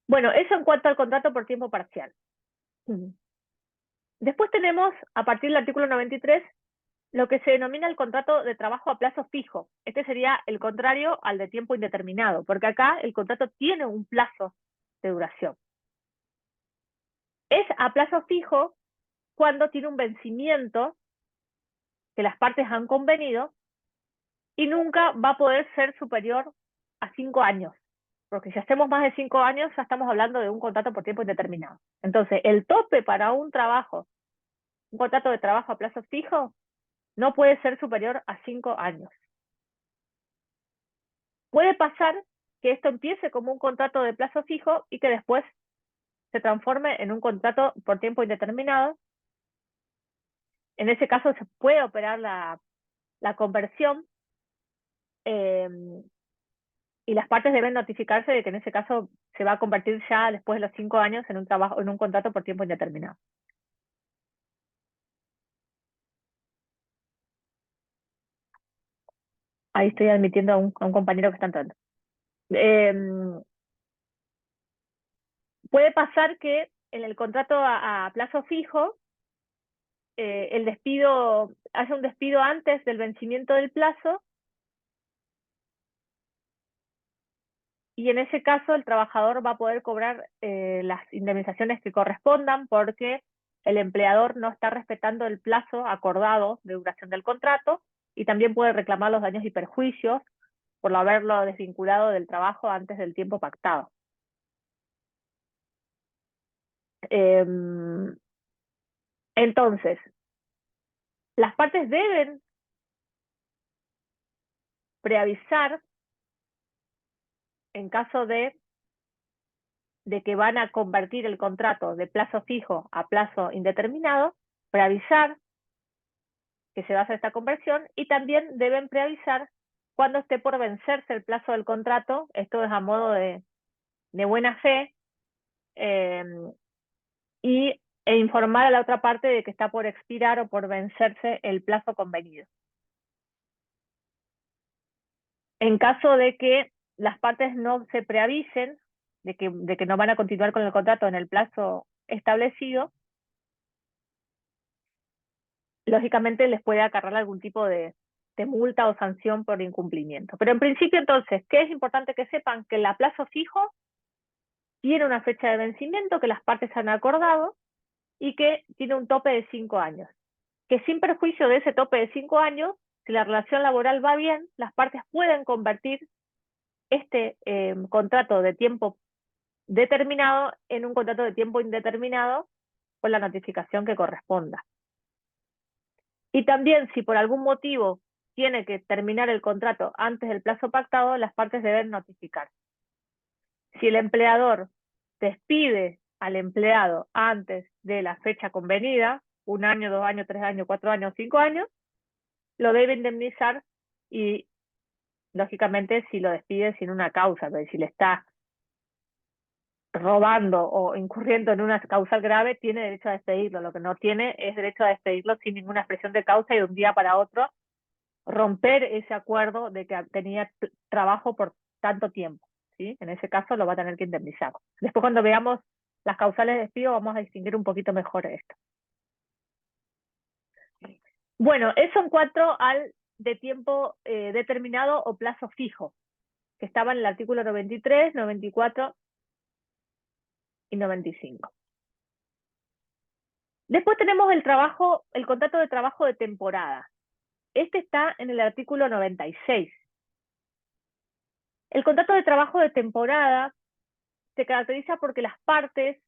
Bueno, eso en cuanto al contrato por tiempo parcial. Después tenemos, a partir del artículo 93, lo que se denomina el contrato de trabajo a plazo fijo. Este sería el contrario al de tiempo indeterminado, porque acá el contrato tiene un plazo de duración. Es a plazo fijo cuando tiene un vencimiento que las partes han convenido y nunca va a poder ser superior a 5 años. Porque si hacemos más de 5 años, ya estamos hablando de un contrato por tiempo indeterminado. Entonces, el tope para un contrato de trabajo a plazo fijo, no puede ser superior a 5 años. Puede pasar que esto empiece como un contrato de plazo fijo y que después se transforme en un contrato por tiempo indeterminado. En ese caso se puede operar la conversión, y las partes deben notificarse de que en ese caso se va a convertir ya después de los 5 años en un contrato por tiempo indeterminado. Ahí estoy admitiendo a un compañero que está entrando. Puede pasar que en el contrato a plazo fijo, el despido, haya un despido antes del vencimiento del plazo, y en ese caso el trabajador va a poder cobrar las indemnizaciones que correspondan porque el empleador no está respetando el plazo acordado de duración del contrato, y también puede reclamar los daños y perjuicios por haberlo desvinculado del trabajo antes del tiempo pactado. Entonces, las partes deben preavisar en caso de que van a convertir el contrato de plazo fijo a plazo indeterminado, preavisar que se va a hacer esta conversión, y también deben preavisar cuando esté por vencerse el plazo del contrato. Esto es a modo de buena fe, e informar a la otra parte de que está por expirar o por vencerse el plazo convenido. En caso de que las partes no se preavisen de que no van a continuar con el contrato en el plazo establecido, lógicamente les puede acarrear algún tipo de multa o sanción por incumplimiento. Pero en principio, entonces, ¿qué es importante que sepan? Que el plazo fijo tiene una fecha de vencimiento que las partes han acordado y que tiene un tope de 5 años. Que sin perjuicio de ese tope de 5 años, si la relación laboral va bien, las partes pueden convertir este contrato de tiempo determinado en un contrato de tiempo indeterminado con la notificación que corresponda. Y también, si por algún motivo tiene que terminar el contrato antes del plazo pactado, las partes deben notificar. Si el empleador despide al empleado antes de la fecha convenida, 1 año, 2 años, 3 años, 4 años, 5 años, lo debe indemnizar, y lógicamente si lo despide sin una causa, pero si le está robando o incurriendo en una causal grave, tiene derecho a despedirlo. Lo que no tiene es derecho a despedirlo sin ninguna expresión de causa y de un día para otro romper ese acuerdo de que tenía trabajo por tanto tiempo, ¿sí? En ese caso lo va a tener que indemnizar. Después, cuando veamos las causales de despido, vamos a distinguir un poquito mejor esto. Bueno, eso en cuanto al de tiempo determinado o plazo fijo, que estaba en el artículo 93, 94 y 95. Después tenemos el contrato de trabajo de temporada. Este está en el artículo 96. El contrato de trabajo de temporada se caracteriza porque las partes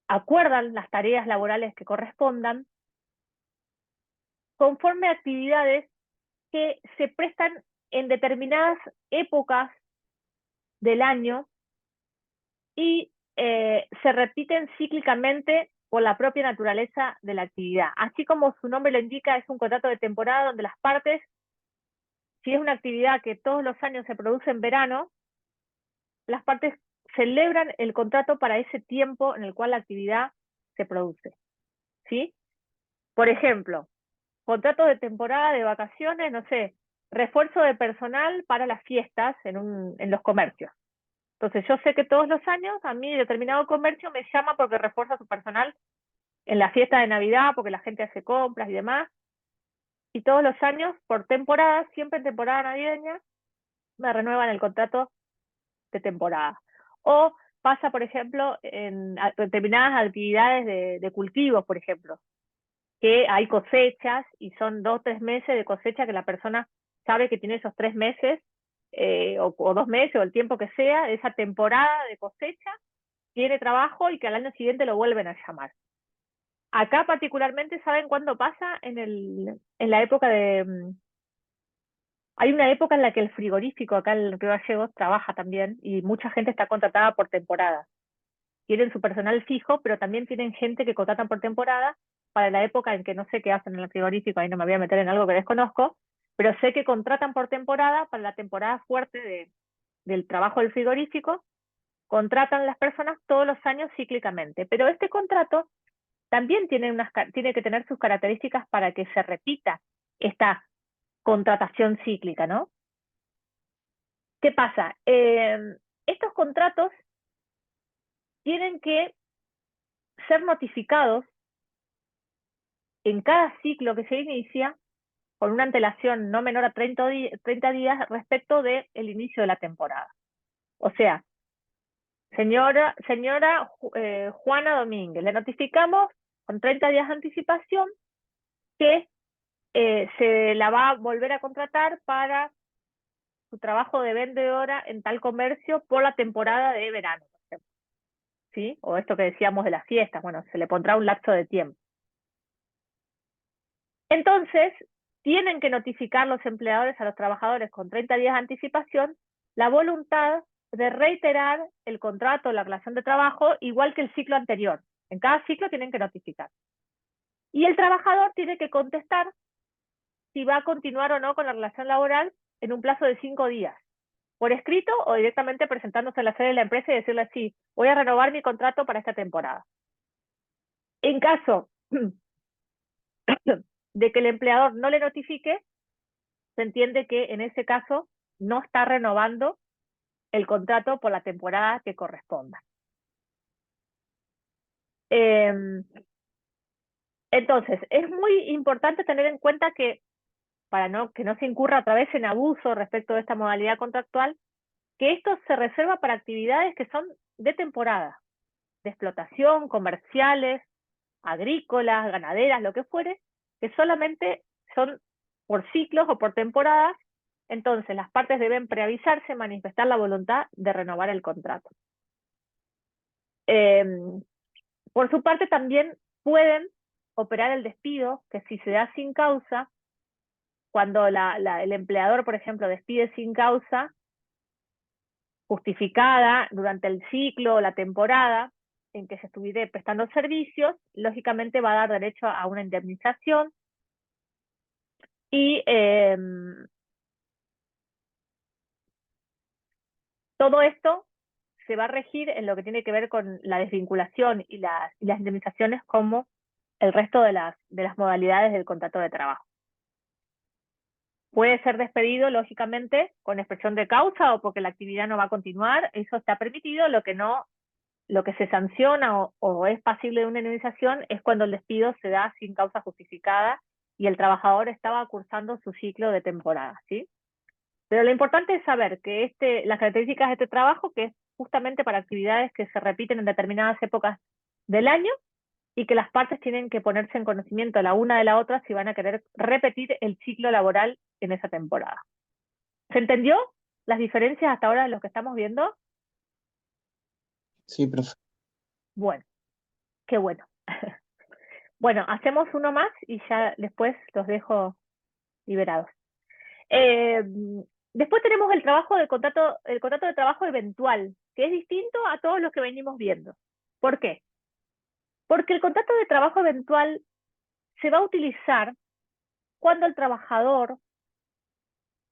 acuerdan las tareas laborales que correspondan conforme a actividades que se prestan en determinadas épocas del año y se repiten cíclicamente por la propia naturaleza de la actividad. Así como su nombre lo indica, es un contrato de temporada donde las partes, si es una actividad que todos los años se produce en verano, las partes celebran el contrato para ese tiempo en el cual la actividad se produce, ¿sí? Por ejemplo, contrato de temporada de vacaciones, no sé, refuerzo de personal para las fiestas en los comercios. Entonces yo sé que todos los años a mí determinado comercio me llama porque refuerza su personal en la fiesta de Navidad, porque la gente hace compras y demás. Y todos los años, por temporada, siempre en temporada navideña, me renuevan el contrato de temporada. O pasa, por ejemplo, en determinadas actividades de cultivos, por ejemplo, que hay cosechas y son 2 o 3 meses de cosecha que la persona sabe que tiene esos 3 meses o 2 meses o el tiempo que sea, esa temporada de cosecha, tiene trabajo y que al año siguiente lo vuelven a llamar. Acá particularmente, ¿saben cuándo pasa? En la época de Hay una época en la que el frigorífico acá en Río Gallegos trabaja también y mucha gente está contratada por temporada. Tienen su personal fijo, pero también tienen gente que contratan por temporada para la época en que no sé qué hacen en el frigorífico, ahí no me voy a meter en algo que desconozco, pero sé que contratan por temporada para la temporada fuerte del trabajo del frigorífico, contratan las personas todos los años cíclicamente, pero este contrato también tiene que tener sus características para que se repita esta contratación cíclica, ¿no? ¿Qué pasa? Estos contratos tienen que ser notificados en cada ciclo que se inicia con una antelación no menor a 30 días respecto del inicio de la temporada. O sea, señora Juana Domínguez, le notificamos con 30 días de anticipación que se la va a volver a contratar para su trabajo de vendedora en tal comercio por la temporada de verano, por ejemplo, ¿sí? O esto que decíamos de las fiestas, bueno, se le pondrá un lapso de tiempo. Entonces, tienen que notificar los empleadores a los trabajadores con 30 días de anticipación la voluntad de reiterar el contrato o la relación de trabajo igual que el ciclo anterior. En cada ciclo tienen que notificar. Y el trabajador tiene que contestar si va a continuar o no con la relación laboral en un plazo de 5 días, por escrito o directamente presentándose a la sede de la empresa y decirle sí, voy a renovar mi contrato para esta temporada. En caso de que el empleador no le notifique, se entiende que en ese caso no está renovando el contrato por la temporada que corresponda. Entonces, es muy importante tener en cuenta que, para que no se incurra otra vez en abuso respecto de esta modalidad contractual, que esto se reserva para actividades que son de temporada, de explotación, comerciales, agrícolas, ganaderas, lo que fuere, que solamente son por ciclos o por temporadas. Entonces, las partes deben preavisarse, manifestar la voluntad de renovar el contrato. Por su parte, también pueden operar el despido, que si se da sin causa, cuando el empleador, por ejemplo, despide sin causa justificada durante el ciclo o la temporada en que se estuviera prestando servicios, lógicamente va a dar derecho a una indemnización y todo esto se va a regir en lo que tiene que ver con la desvinculación y las indemnizaciones como el resto de las modalidades del contrato de trabajo. Puede ser despedido, lógicamente, con expresión de causa o porque la actividad no va a continuar, eso está permitido. Lo que se sanciona o es pasible de una indemnización es cuando el despido se da sin causa justificada y el trabajador estaba cursando su ciclo de temporada, ¿sí? Pero lo importante es saber que las características de este trabajo, que es justamente para actividades que se repiten en determinadas épocas del año, y que las partes tienen que ponerse en conocimiento la una de la otra si van a querer repetir el ciclo laboral en esa temporada. ¿Se entendió las diferencias hasta ahora de lo que estamos viendo? Sí, profe. Bueno, qué bueno. Bueno, hacemos uno más y ya después los dejo liberados. Después tenemos el contrato de trabajo eventual, que es distinto a todos los que venimos viendo. ¿Por qué? Porque el contrato de trabajo eventual se va a utilizar cuando el trabajador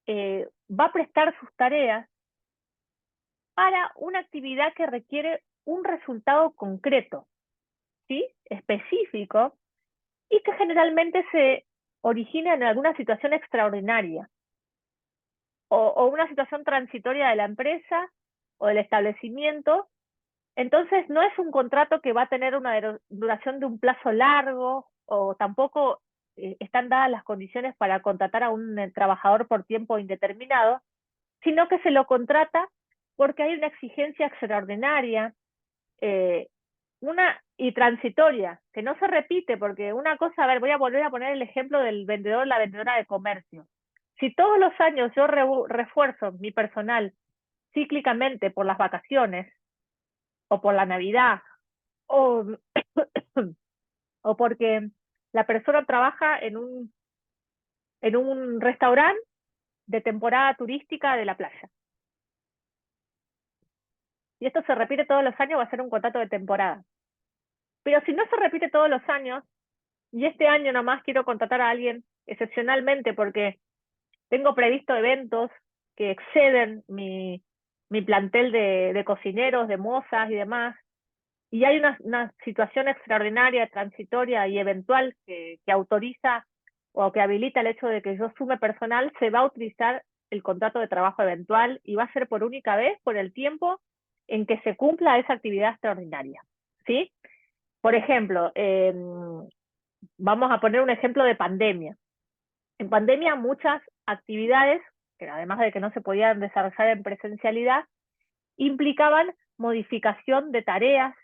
va a prestar sus tareas para una actividad que requiere un resultado concreto, ¿sí? Específico, y que generalmente se origina en alguna situación extraordinaria o una situación transitoria de la empresa o del establecimiento. Entonces no es un contrato que va a tener una duración de un plazo largo o tampoco están dadas las condiciones para contratar a un trabajador por tiempo indeterminado, sino que se lo contrata porque hay una exigencia extraordinaria y transitoria, que no se repite, porque una cosa, a ver, voy a volver a poner el ejemplo del vendedor, la vendedora de comercio. Si todos los años yo refuerzo mi personal cíclicamente por las vacaciones, o por la Navidad, o, o porque la persona trabaja en un restaurante, de temporada turística de la playa. Y esto se repite todos los años, va a ser un contrato de temporada. Pero si no se repite todos los años, y este año nomás quiero contratar a alguien excepcionalmente porque tengo previsto eventos que exceden mi plantel de cocineros, de mozas y demás, y hay una situación extraordinaria, transitoria y eventual que autoriza o que habilita el hecho de que yo sume personal, se va a utilizar el contrato de trabajo eventual y va a ser por única vez por el tiempo en que se cumpla esa actividad extraordinaria, ¿sí? Por ejemplo, vamos a poner un ejemplo de pandemia. En pandemia muchas actividades, que además de que no se podían desarrollar en presencialidad, implicaban modificación de tareas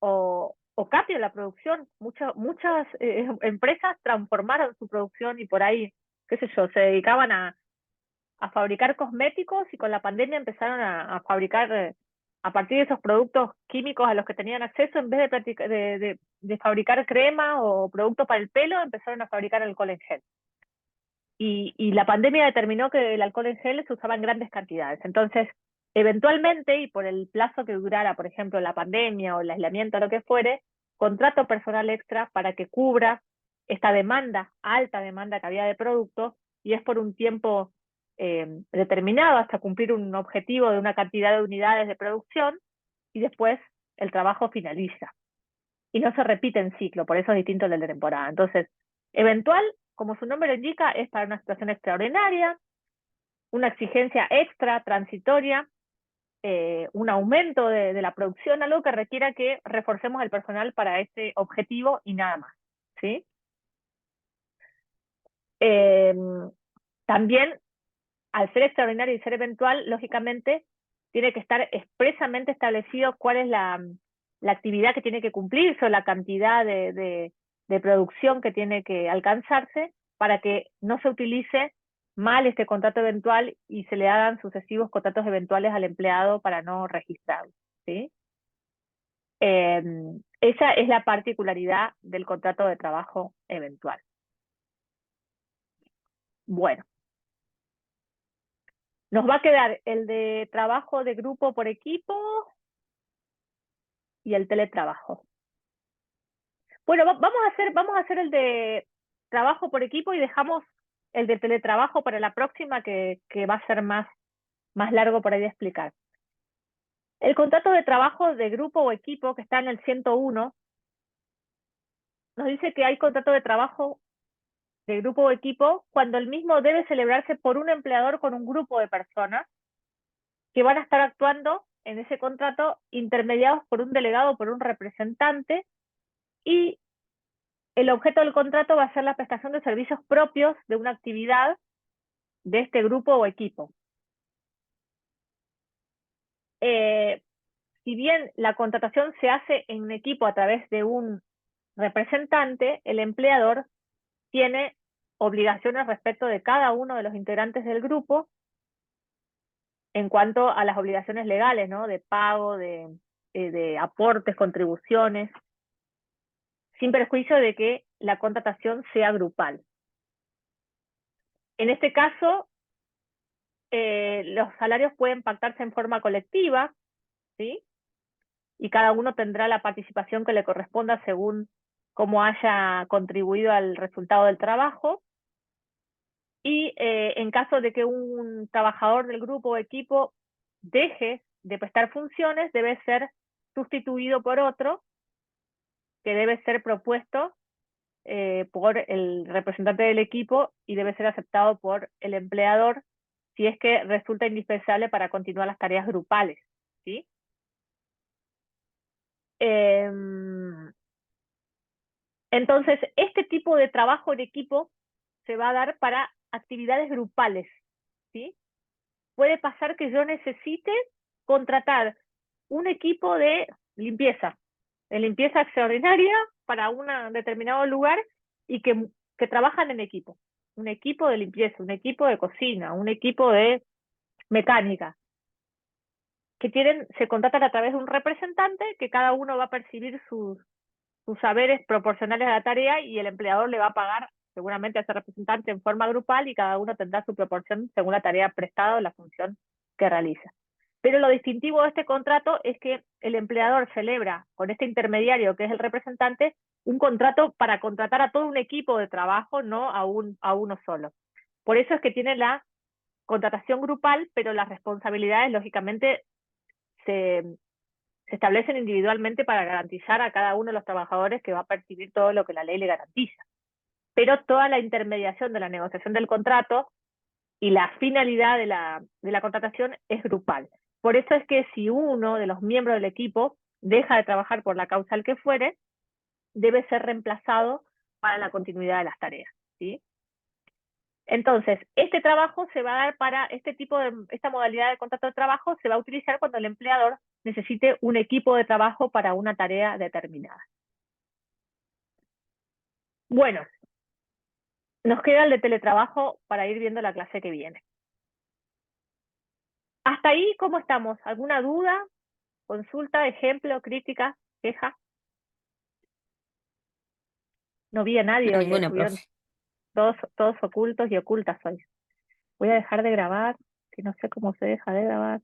o cambio en la producción. Muchas empresas transformaron su producción y por ahí, qué sé yo, se dedicaban a fabricar cosméticos y con la pandemia empezaron a fabricar, a partir de esos productos químicos a los que tenían acceso, en vez de fabricar crema o productos para el pelo, empezaron a fabricar alcohol en gel. Y la pandemia determinó que el alcohol en gel se usaba en grandes cantidades. Entonces, eventualmente, y por el plazo que durara, por ejemplo, la pandemia o el aislamiento o lo que fuere, contrato personal extra para que cubra esta demanda, alta demanda que había de productos, y es por un tiempo determinado hasta cumplir un objetivo de una cantidad de unidades de producción, y después el trabajo finaliza. Y no se repite en ciclo, por eso es distinto al de temporada. Entonces, eventual, como su nombre lo indica, es para una situación extraordinaria, una exigencia extra, transitoria, un aumento de la producción, algo que requiera que reforcemos el personal para ese objetivo y nada más, ¿sí? También, al ser extraordinario y ser eventual, lógicamente, tiene que estar expresamente establecido cuál es la actividad que tiene que cumplirse o la cantidad de producción que tiene que alcanzarse para que no se utilice mal este contrato eventual y se le hagan sucesivos contratos eventuales al empleado para no registrarlo, ¿sí? Esa es la particularidad del contrato de trabajo eventual. Bueno, nos va a quedar el de trabajo de grupo por equipo y el teletrabajo. Bueno, vamos a hacer el de trabajo por equipo y dejamos el de teletrabajo para la próxima, que va a ser más largo por ahí de explicar. El contrato de trabajo de grupo o equipo, que está en el 101, nos dice que hay contrato de trabajo de grupo o equipo cuando el mismo debe celebrarse por un empleador con un grupo de personas que van a estar actuando en ese contrato intermediados por un delegado o por un representante, y el objeto del contrato va a ser la prestación de servicios propios de una actividad de este grupo o equipo. Si bien la contratación se hace en equipo a través de un representante, el empleador tiene obligaciones respecto de cada uno de los integrantes del grupo en cuanto a las obligaciones legales, ¿no? De pago, de aportes, contribuciones, sin perjuicio de que la contratación sea grupal. En este caso, los salarios pueden pactarse en forma colectiva, ¿sí? Y cada uno tendrá la participación que le corresponda según cómo haya contribuido al resultado del trabajo. Y en caso de que un trabajador del grupo o equipo deje de prestar funciones, debe ser sustituido por otro que debe ser propuesto por el representante del equipo y debe ser aceptado por el empleador si es que resulta indispensable para continuar las tareas grupales, ¿sí? Entonces, este tipo de trabajo en equipo se va a dar para actividades grupales, ¿sí? Puede pasar que yo necesite contratar un equipo de limpieza extraordinaria para un determinado lugar y que trabajan en equipo. Un equipo de limpieza, un equipo de cocina, un equipo de mecánica, que se contratan a través de un representante que cada uno va a percibir sus saberes proporcionales a la tarea y el empleador le va a pagar seguramente a ser representante en forma grupal y cada uno tendrá su proporción según la tarea prestada o la función que realiza. Pero lo distintivo de este contrato es que el empleador celebra con este intermediario, que es el representante, un contrato para contratar a todo un equipo de trabajo, no a uno solo. Por eso es que tiene la contratación grupal, pero las responsabilidades, lógicamente, se establecen individualmente para garantizar a cada uno de los trabajadores que va a percibir todo lo que la ley le garantiza. Pero toda la intermediación de la negociación del contrato y la finalidad de la contratación es grupal. Por eso es que si uno de los miembros del equipo deja de trabajar por la causa al que fuere, debe ser reemplazado para la continuidad de las tareas, ¿sí? Entonces, este trabajo se va a dar para esta modalidad de contrato de trabajo se va a utilizar cuando el empleador necesite un equipo de trabajo para una tarea determinada. Bueno, nos queda el de teletrabajo para ir viendo la clase que viene. Hasta ahí, ¿cómo estamos? ¿Alguna duda? ¿Consulta, ejemplo, crítica, queja? No vi a nadie No, hoy, ninguna, estuvieron profe. todos ocultos y ocultas hoy. Voy a dejar de grabar, que no sé cómo se deja de grabar.